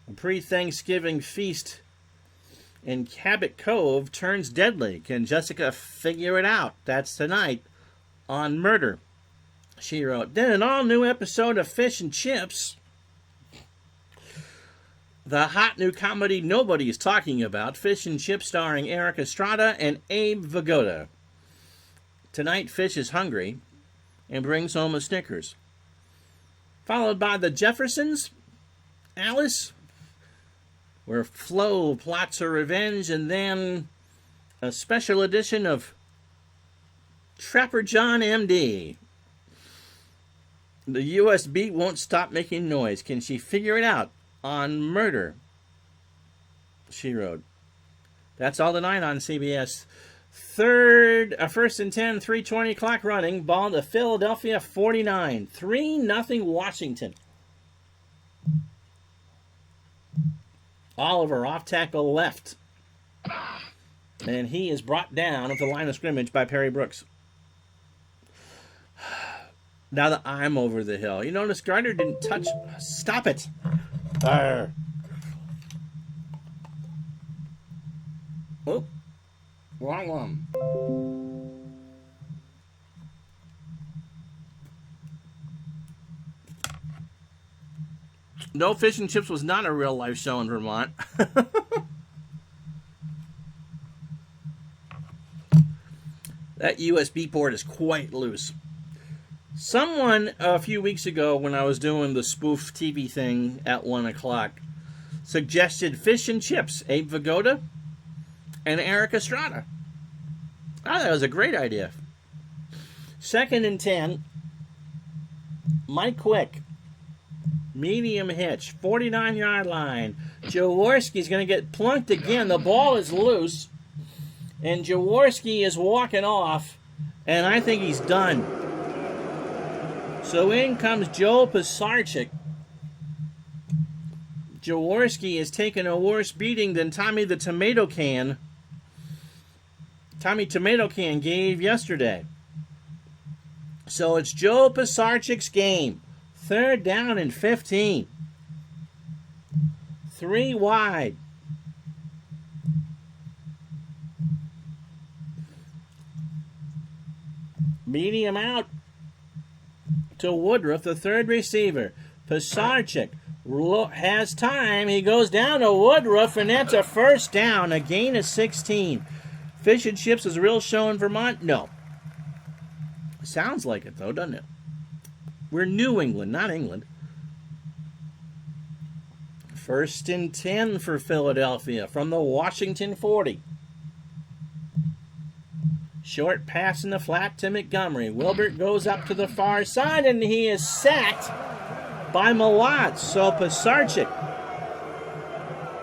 A pre-Thanksgiving feast in Cabot Cove turns deadly. Can Jessica figure it out? That's tonight on Murder, She Wrote. Then an all-new episode of Fish and Chips. The hot new comedy nobody's talking about, Fish and Chips, starring Erik Estrada and Abe Vigoda. Tonight, Fish is hungry and brings home a Snickers. Followed by The Jeffersons, Alice, where Flo plots her revenge, and then a special edition of Trapper John MD. The U.S. Beat won't stop making noise. Can she figure it out? On Murder, She Wrote. That's all tonight on CBS. First and 10, 3:20 clock running. Ball to Philadelphia 49. 3-0 Washington. Oliver off tackle left. And he is brought down at the line of scrimmage by Perry Brooks. Now that I'm over the hill. You notice Gardner didn't touch. Stop it. Arr. Oh, wrong one. No, Fish and Chips was not a real life show in Vermont. That USB port is quite loose. Someone a few weeks ago, when I was doing the spoof TV thing at 1 o'clock, suggested Fish and Chips, Abe Vigoda and Erik Estrada. I thought that was a great idea. 2nd and 10. Mike Quick. Medium hitch. 49-yard line. Jaworski's going to get plunked again. The ball is loose. And Jaworski is walking off. And I think he's done. So in comes Joe Pisarcik. Jaworski has taken a worse beating than Tommy Tomato Can gave yesterday. So it's Joe Pisarcik's game. 3rd down and 15. 3 wide. Medium out to Woodruff, the third receiver. Pisarcik has time. He goes down to Woodruff, and that's a first down, a gain of 16. Fish and Chips is a real show in Vermont? No. Sounds like it, though, doesn't it? We're New England, not England. 1st and 10 for Philadelphia from the Washington 40. Short pass in the flat to Montgomery. Wilbert goes up to the far side, and he is sacked by Malott. So Pisarcik,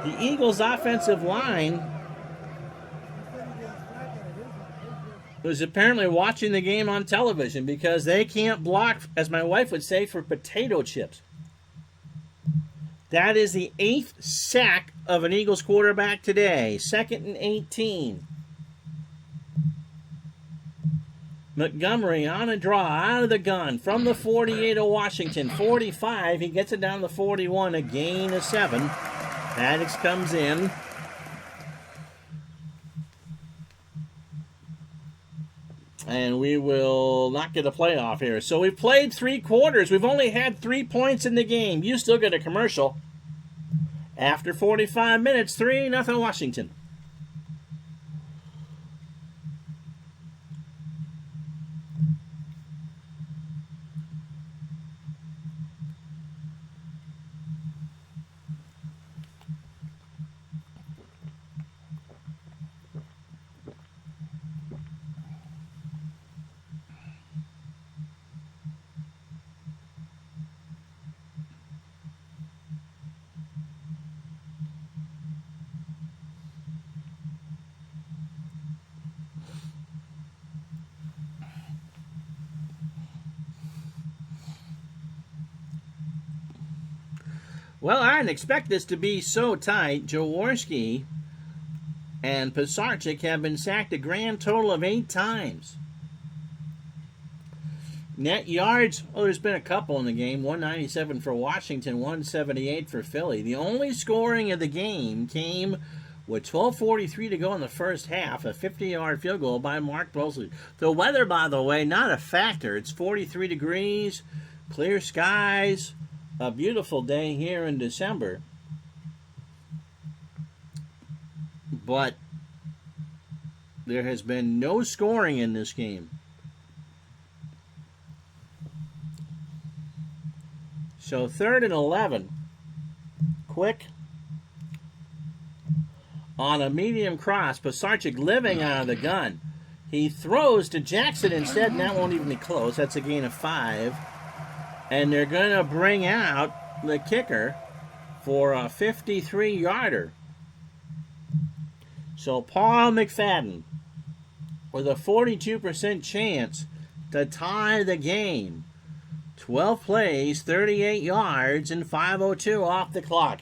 the Eagles' offensive line, was apparently watching the game on television because they can't block, as my wife would say, for potato chips. That is the 8th sack of an Eagles quarterback today. 2nd and 18. Montgomery on a draw, out of the gun, from the 48 of Washington. 45, he gets it down to the 41, a gain of 7. Maddox comes in. And we will not get a playoff here. So we've played 3 quarters. We've only had 3 points in the game. You still get a commercial. After 45 minutes, 3-0 Washington. Well, I didn't expect this to be so tight. Jaworski and Pisarcik have been sacked a grand total of 8 times. Net yards, oh, there's been a couple in the game. 197 for Washington, 178 for Philly. The only scoring of the game came with 12:43 to go in the first half, a 50-yard field goal by Mark Brosley. The weather, by the way, not a factor. It's 43 degrees, clear skies, a beautiful day here in December. But there has been no scoring in this game. So 3rd and 11. Quick. On a medium cross, Pisarcik living out of the gun. He throws to Jackson instead, and that won't even be close. That's a gain of 5. And they're going to bring out the kicker for a 53-yarder. So Paul McFadden with a 42% chance to tie the game. 12 plays, 38 yards, and 5:02 off the clock.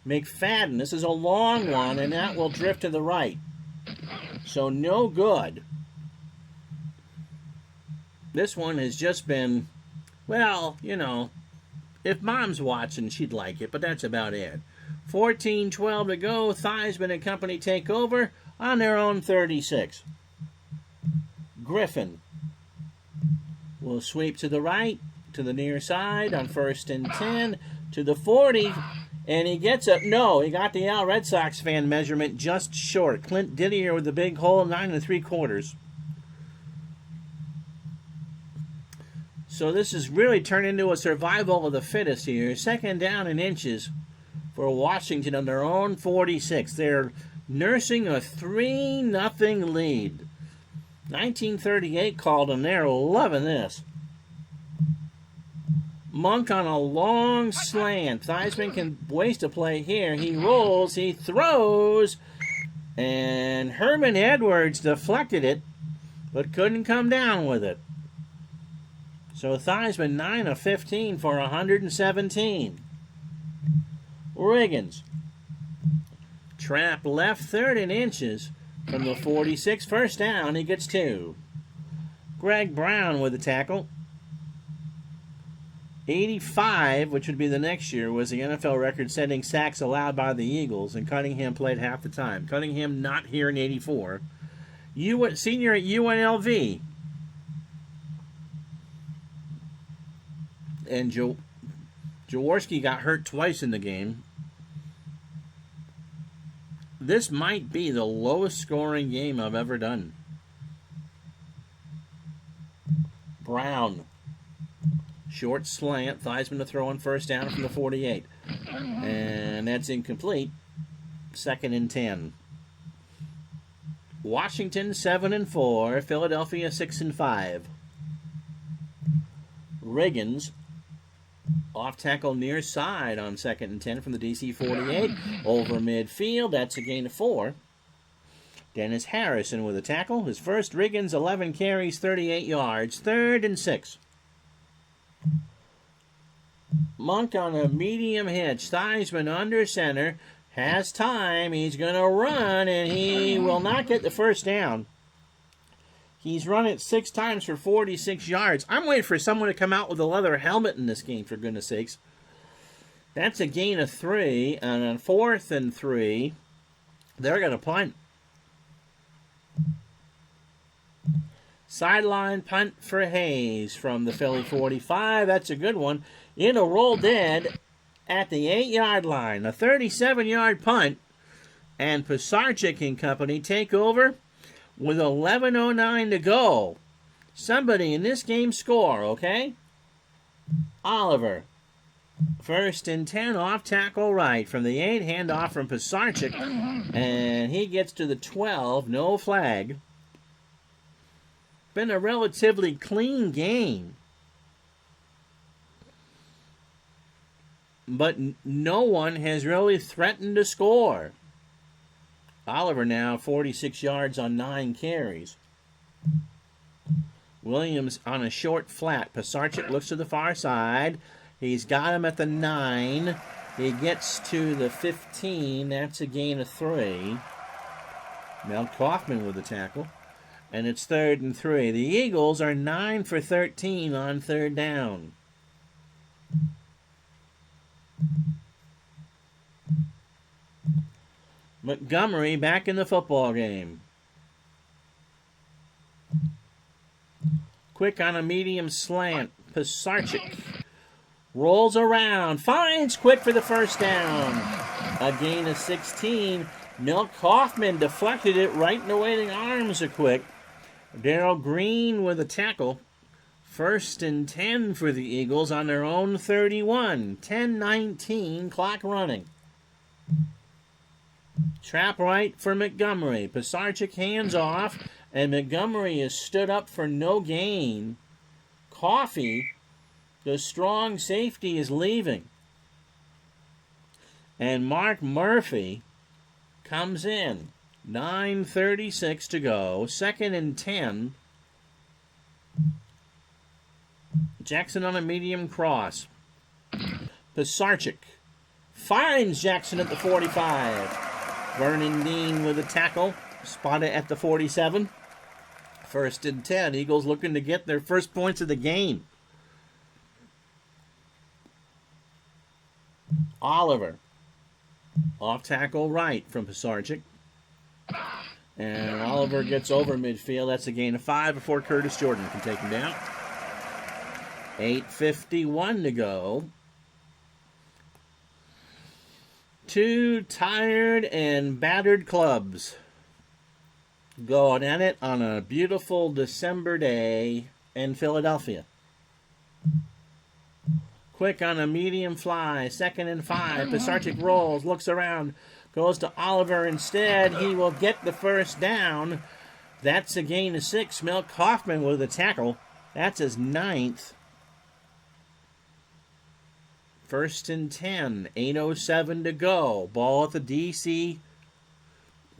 McFadden, this is a long one, and that will drift to the right. So no good. This one has just been, well, you know, if Mom's watching, she'd like it, but that's about it. 14:12 to go. Theismann and company take over on their own 36. Griffin will sweep to the right, to the near side on 1st and 10, to the 40, and he gets up. No, he got the Al Red Sox fan measurement just short. Clint Didier with the big hole, 9 3/4. So this has really turned into a survival of the fittest here. 2nd down and inches for Washington on their own 46. They're nursing a 3-0 lead. 1938 called them. They're loving this. Monk on a long slant. Theismann can waste a play here. He rolls, he throws, and Herman Edwards deflected it, but couldn't come down with it. So Theismann 9 of 15 for 117. Riggins. Trap left, 3rd and inches from the 46. 1st down, he gets 2. Greg Brown with the tackle. 85, which would be the next year, was the NFL record-setting sacks allowed by the Eagles, and Cunningham played half the time. Cunningham not here in 84. Senior at UNLV. And Jaworski got hurt twice in the game. This might be the lowest scoring game I've ever done. Brown. Short slant. Theismann to throw on 1st down from the 48. And that's incomplete. 2nd and 10. Washington 7-4. Philadelphia 6-5. Riggins. Off tackle near side on 2nd and 10 from the DC 48. Over midfield. That's a gain of 4. Dennis Harrison with a tackle. His first. Riggins 11 carries, 38 yards. 3rd and 6. Monk on a medium hitch. Theismann under center. Has time. He's going to run, and he will not get the 1st down. He's run it 6 times for 46 yards. I'm waiting for someone to come out with a leather helmet in this game, for goodness sakes. That's a gain of 3. And on 4th and 3, they're going to punt. Sideline punt for Hayes from the Philly 45. That's a good one. It'll roll dead at the 8-yard line. A 37-yard punt. And Pisarcik and company take over with 11:09 to go. Somebody in this game score, okay? Oliver. 1st and 10 off tackle right from the 8. Handoff from Pisarcik. And he gets to the 12. No flag. Been a relatively clean game. But no one has really threatened to score. Oliver now 46 yards on 9 carries. Williams on a short flat. Pisarcik looks to the far side. He's got him at the 9. He gets to the 15. That's a gain of 3. Mel Kaufman with the tackle. And it's 3rd and 3. The Eagles are 9 for 13 on 3rd down. Montgomery back in the football game. Quick on a medium slant. Pisarcik rolls around. Finds Quick for the first down. A gain of 16. Milt Kaufman deflected it right in the waiting arms of Quick. Darrell Green with a tackle. 1st and 10 for the Eagles on their own 31. 10-19, clock running. Trap right for Montgomery. Pisarcik hands off, and Montgomery is stood up for no gain. Coffey, the strong safety, is leaving. And Mark Murphy comes in. 9:36 to go. 2nd and 10. Jackson on a medium cross. Pisarcik finds Jackson at the 45. Vernon Dean with a tackle. Spotted at the 47. 1st and 10. Eagles looking to get their first points of the game. Oliver. Off tackle right from Pisarcik. And Oliver gets over midfield. That's a gain of 5 before Curtis Jordan can take him down. 8:51 to go. 2 tired and battered clubs going at it on a beautiful December day in Philadelphia. Quick on a medium fly. 2nd and 5. Pisarcik rolls, looks around, goes to Oliver instead. He will get the first down. That's a gain of 6. Mel Kaufman with a tackle. That's his 9th. 1st and 10. 8:07 to go. Ball at the DC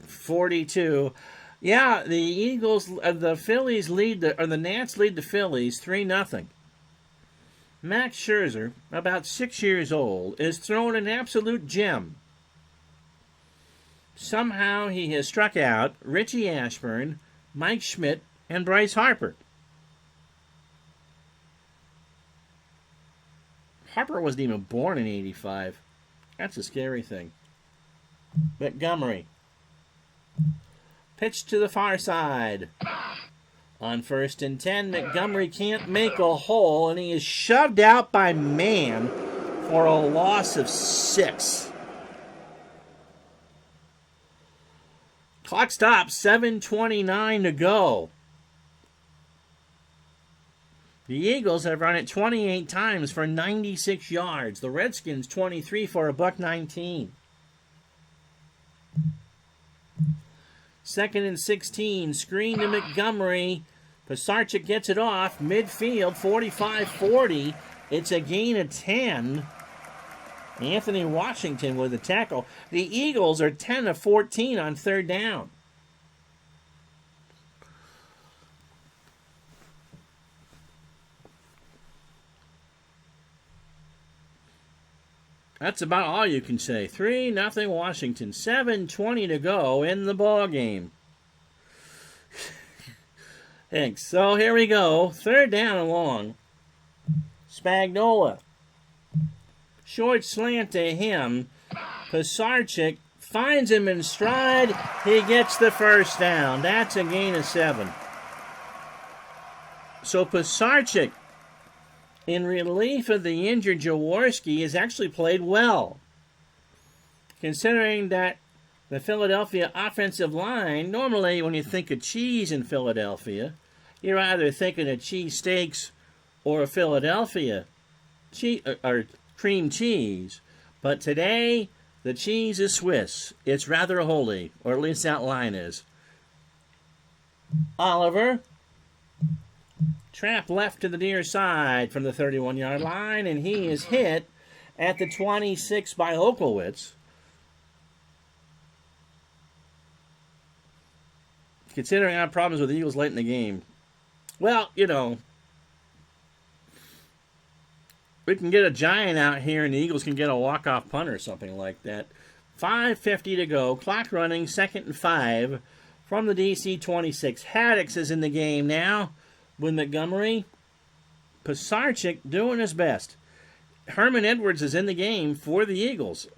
42. Yeah, the Eagles, the Phillies lead, the Nats lead the Phillies 3-0. Max Scherzer, about 6 years old, is throwing an absolute gem. Somehow he has struck out Richie Ashburn, Mike Schmidt, and Bryce Harper. Harper wasn't even born in 85. That's a scary thing. Montgomery. Pitch to the far side. On 1st and 10, Montgomery can't make a hole, and he is shoved out by Mann for a loss of 6. Clock stops, 7:29 to go. The Eagles have run it 28 times for 96 yards. The Redskins 23 for a $119. 2nd and 16. Screen to Montgomery. Pisarcik gets it off. Midfield, 45-40. It's a gain of 10. Anthony Washington with the tackle. The Eagles are 10 of 14 on 3rd down. That's about all you can say. 3-0 Washington. 7:20 to go in the ball game. Thanks. So here we go. 3rd down and long. Spagnola. Short slant to him. Pisarcik finds him in stride. He gets the first down. That's a gain of 7. So Pisarcik, in relief of the injured Jaworski, has actually played well. Considering that the Philadelphia offensive line, normally when you think of cheese in Philadelphia, you're either thinking of cheesesteaks or a Philadelphia cheese, or cream cheese. But today, the cheese is Swiss. It's rather holy, or at least that line is. Oliver. Trap left to the near side from the 31-yard line, and he is hit at the 26 by Olkowitz. Considering our problems with the Eagles late in the game. Well, you know, we can get a giant out here and the Eagles can get a walk-off punt or something like that. 5:50 to go. Clock running, 2nd and 5 from the DC 26. Haddix is in the game now with Montgomery. Pisarcik doing his best. Herman Edwards is in the game for the Eagles.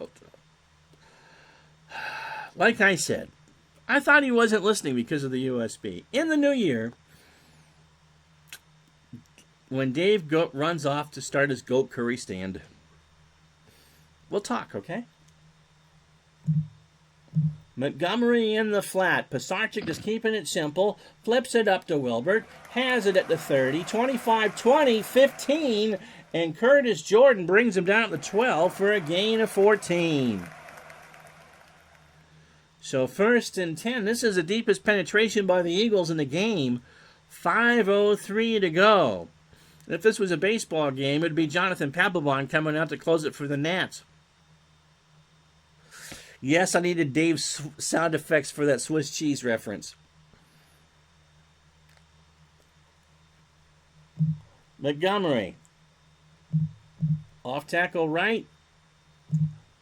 Like I said, I thought he wasn't listening because of the USB. In the new year, when Dave runs off to start his goat curry stand, we'll talk, okay? Montgomery in the flat. Pisarcik is keeping it simple. Flips it up to Wilbert. Has it at the 30. 25, 20, 15. And Curtis Jordan brings him down at the 12 for a gain of 14. So 1st and 10. This is the deepest penetration by the Eagles in the game. 5:03 to go. If this was a baseball game, it would be Jonathan Papelbon coming out to close it for the Nats. Yes, I needed Dave's sound effects for that Swiss cheese reference. Montgomery. Off tackle right.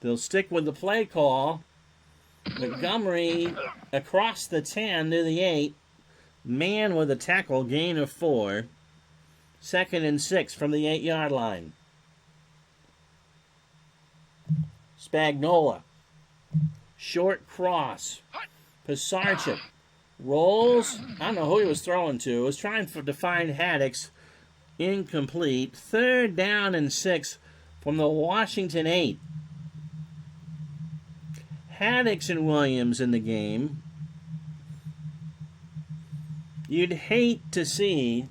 They'll stick with the play call. Montgomery across the 10 to the 8. Man with a tackle, gain of 4. 2nd and 6 from the 8-yard line. Spagnola. Short cross. Pisarcik rolls. I don't know who he was throwing to. Was trying to find Haddix. Incomplete. 3rd down and 6 from the Washington 8. Haddix and Williams in the game. You'd hate to see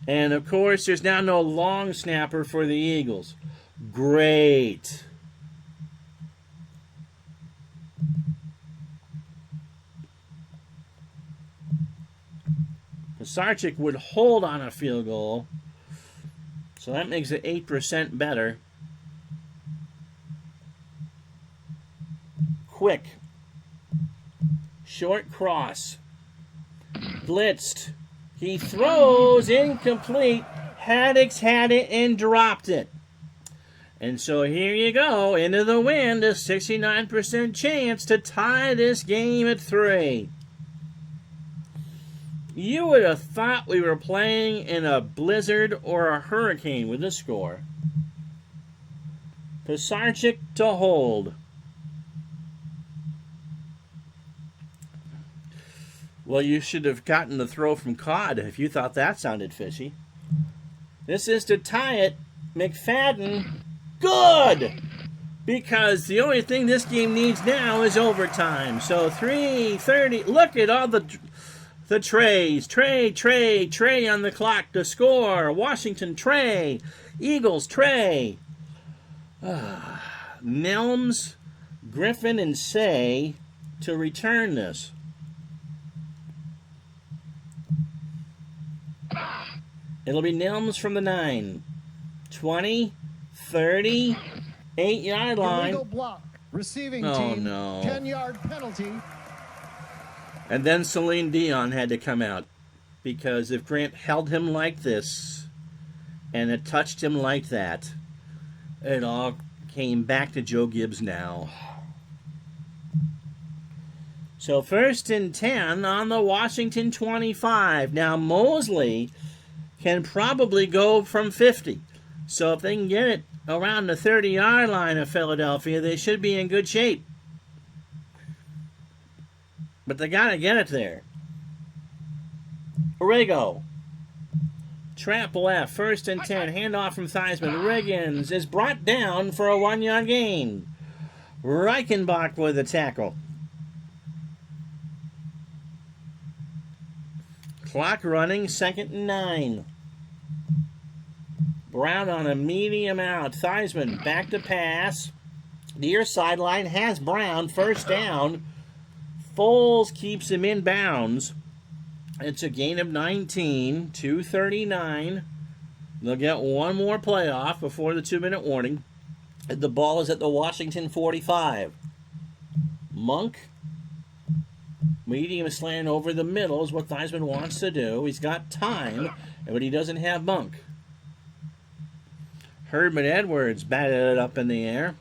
and, of course, there's now no long snapper for the Eagles. Great. Pisarcik would hold on a field goal, so that makes it 8% better. Quick. Short cross. Blitzed. He throws incomplete. Haddix had it and dropped it. And so here you go. Into the wind. A 69% chance to tie this game at 3. You would have thought we were playing in a blizzard or a hurricane with this score. Pisarcik to hold. Well, you should have gotten the throw from Cod if you thought that sounded fishy. This is to tie it. McFadden. Good! Because the only thing this game needs now is overtime. So 3:30. Look at all the trays. Tray on the clock to score. Washington tray. Eagles tray. Nelms, Griffin, and Say to return this. It'll be Nelms from the 9. 20, 30, 8-yard line. Illegal block. Receiving team. 10-yard penalty. And then Celine Dion had to come out. Because if Grant held him like this and it touched him like that, it all came back to Joe Gibbs now. So 1st and 10 on the Washington 25. Now Mosley can probably go from 50. So if they can get it around the 30-yard line of Philadelphia, they should be in good shape. But they got to get it there. Orrego. Trap left. 1st and 10. Handoff from Theismann. Riggins is brought down for a 1-yard gain. Reichenbach with the tackle. Clock running. 2nd and 9. Brown on a medium out. Theismann back to pass. Near sideline has Brown. 1st down. Foles keeps him in bounds. It's a gain of 19. 2:39. They'll get one more playoff before the 2-minute warning. The ball is at the Washington 45. Monk Medium slant over the middle is what Theismann wants to do. He's got time, but he doesn't have Monk. Herman Edwards batted it up in the air.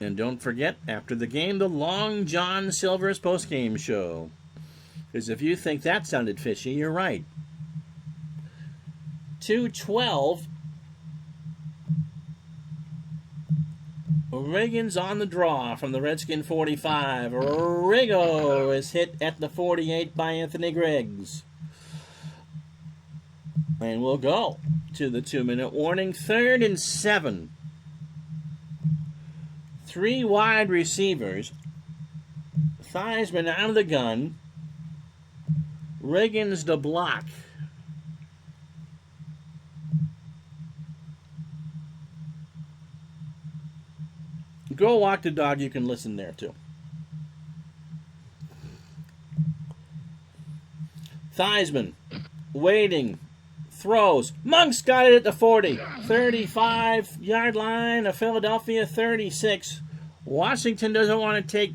And don't forget, after the game, the Long John Silver's postgame show. Because if you think that sounded fishy, you're right. 2-12. Reagan's on the draw from the Redskin 45. Rigo is hit at the 48 by Anthony Griggs. And we'll go to the 2-minute warning. 3rd and 7. 3 wide receivers. Theismann out of the gun. Reagan's the block. Go walk the dog. You can listen there too. Theismann waiting. Throws. Monk's got it at the 40. 35-yard line of Philadelphia, 36. Washington doesn't want to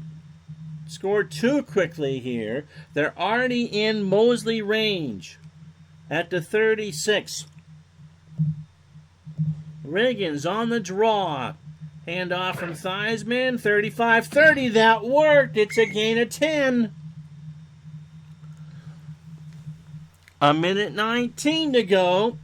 score too quickly here. They're already in Mosley range at the 36. Reagan's on the draw. Handoff from Theismann, 35-30. That worked. It's a gain of 10. 1:19 to go.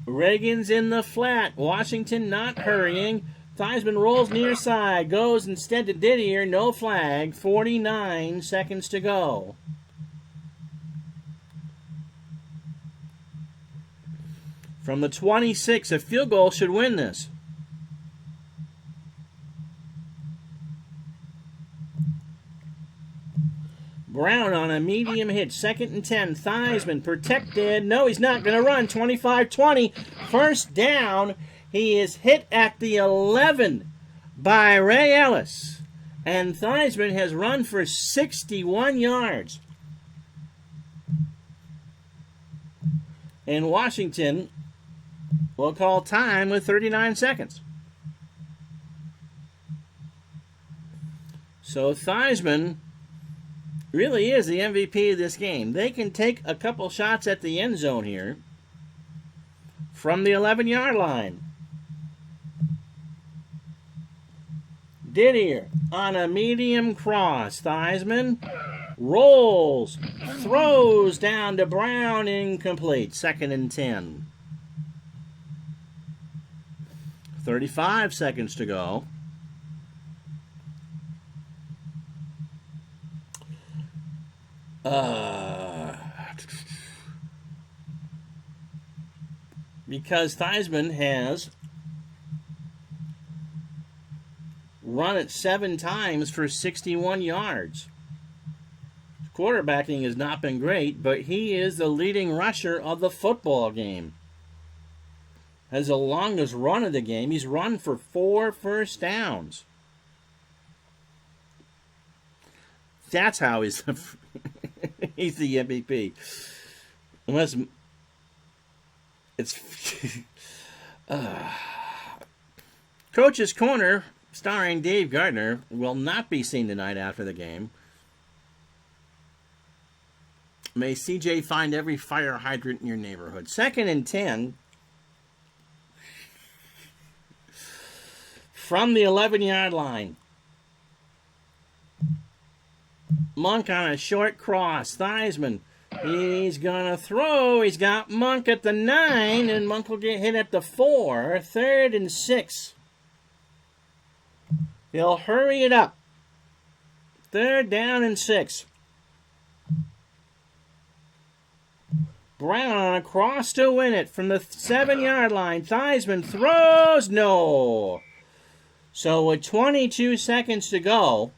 Reagan's in the flat. Washington not hurrying. Theismann rolls near side. Goes instead to Didier. No flag. 49 seconds to go. From the 26, a field goal should win this. Brown on a medium hit. 2nd and 10. Theismann protected. No, he's not going to run. 25-20. First down. He is hit at the 11 by Ray Ellis. And Theismann has run for 61 yards. And Washington will call time with 39 seconds. So Theismann really is the MVP of this game. They can take a couple shots at the end zone here from the 11-yard line. Didier on a medium cross. Theismann rolls, throws down to Brown, incomplete. 2nd and 10. 35 seconds to go. Because Theismann has run it 7 times for 61 yards. Quarterbacking has not been great, but he is the leading rusher of the football game. Has the longest run of the game. He's run for 4 first downs. That's how he's he's the MVP. Unless it's Coach's Corner, starring Dave Gardner, will not be seen tonight after the game. May CJ find every fire hydrant in your neighborhood. 2nd and 10. From the 11-yard line. Monk on a short cross. Theismann. He's going to throw. He's got Monk at the 9, and Monk will get hit at the 4. 3rd and 6. He'll hurry it up. 3rd down and 6. Brown on a cross to win it from the 7-yard line. Theismann throws. No. So with 22 seconds to go,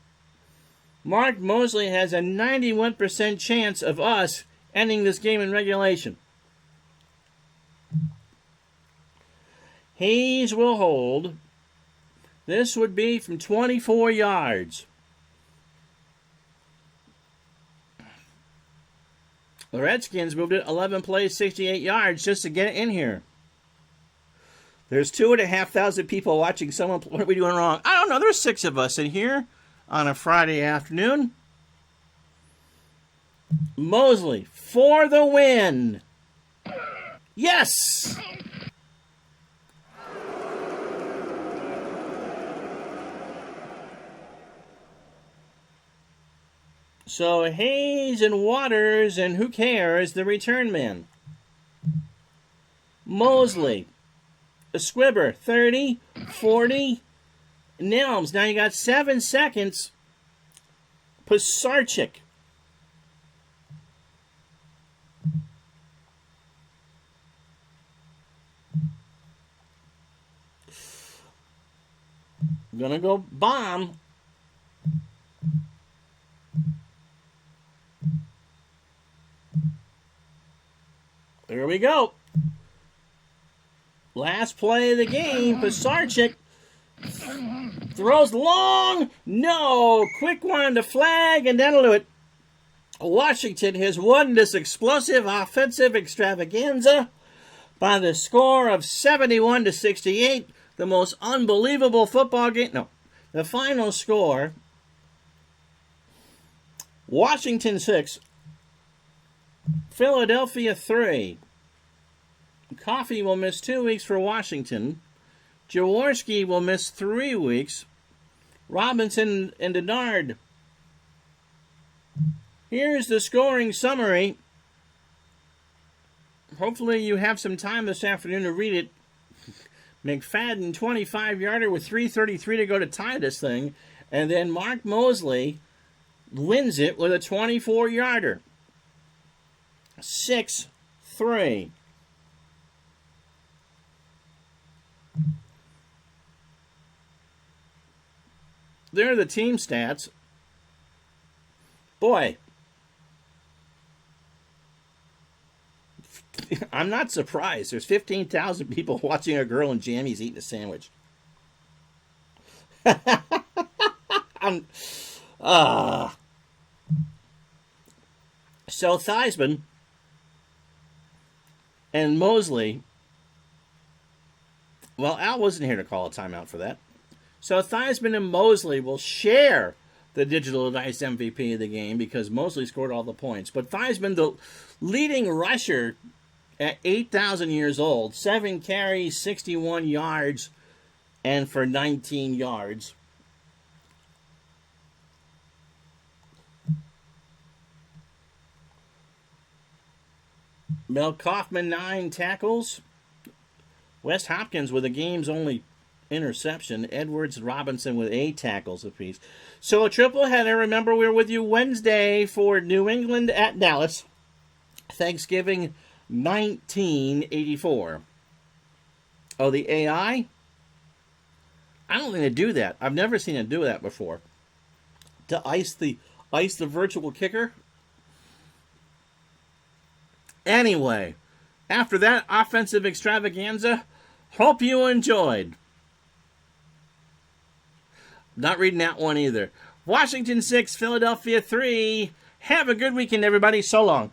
Mark Mosley has a 91% chance of us ending this game in regulation. Hayes will hold. This would be from 24 yards. The Redskins moved it 11 plays, 68 yards just to get it in here. There's 2,500 people watching someone. What are we doing wrong? I don't know. There's 6 of us in here on a Friday afternoon. Mosley for the win. Yes! So Hayes and Waters and who cares, the return man. Mosley, Squibber, 30, 40, Nelms. Now you got 7 seconds. Pisarcik. Gonna go bomb. There we go. Last play of the game. Pisarcik throws long. No. Quick one on the flag, and that'll do it. Washington has won this explosive offensive extravaganza by the score of 71-68. The most unbelievable football game. No. The final score, Washington 6, Philadelphia 3. Coffey will miss 2 weeks for Washington. Jaworski will miss 3 weeks. Robinson and Denard. Here's the scoring summary. Hopefully you have some time this afternoon to read it. McFadden, 25-yarder with 3:33 to go to tie this thing. And then Mark Mosley wins it with a 24-yarder. 6-3. There are the team stats. Boy, I'm not surprised. There's 15,000 people watching a girl in jammies eating a sandwich. So Theismann and Mosley. Well, Al wasn't here to call a timeout for that. So Theismann and Mosley will share the Digital Dice MVP of the game because Mosley scored all the points. But Theismann, the leading rusher at 8,000 years old, 7 carries, 61 yards, and for 19 yards. Mel Kaufman, 9 tackles. Wes Hopkins with the game's only interception. Edwards and Robinson with 8 tackles apiece. So a triple header. Remember, we're with you Wednesday for New England at Dallas. Thanksgiving 1984. Oh, the AI? I don't think they do that. I've never seen it do that before. To ice the virtual kicker. Anyway, after that offensive extravaganza, hope you enjoyed. Not reading that one either. Washington 6, Philadelphia 3. Have a good weekend, everybody. So long.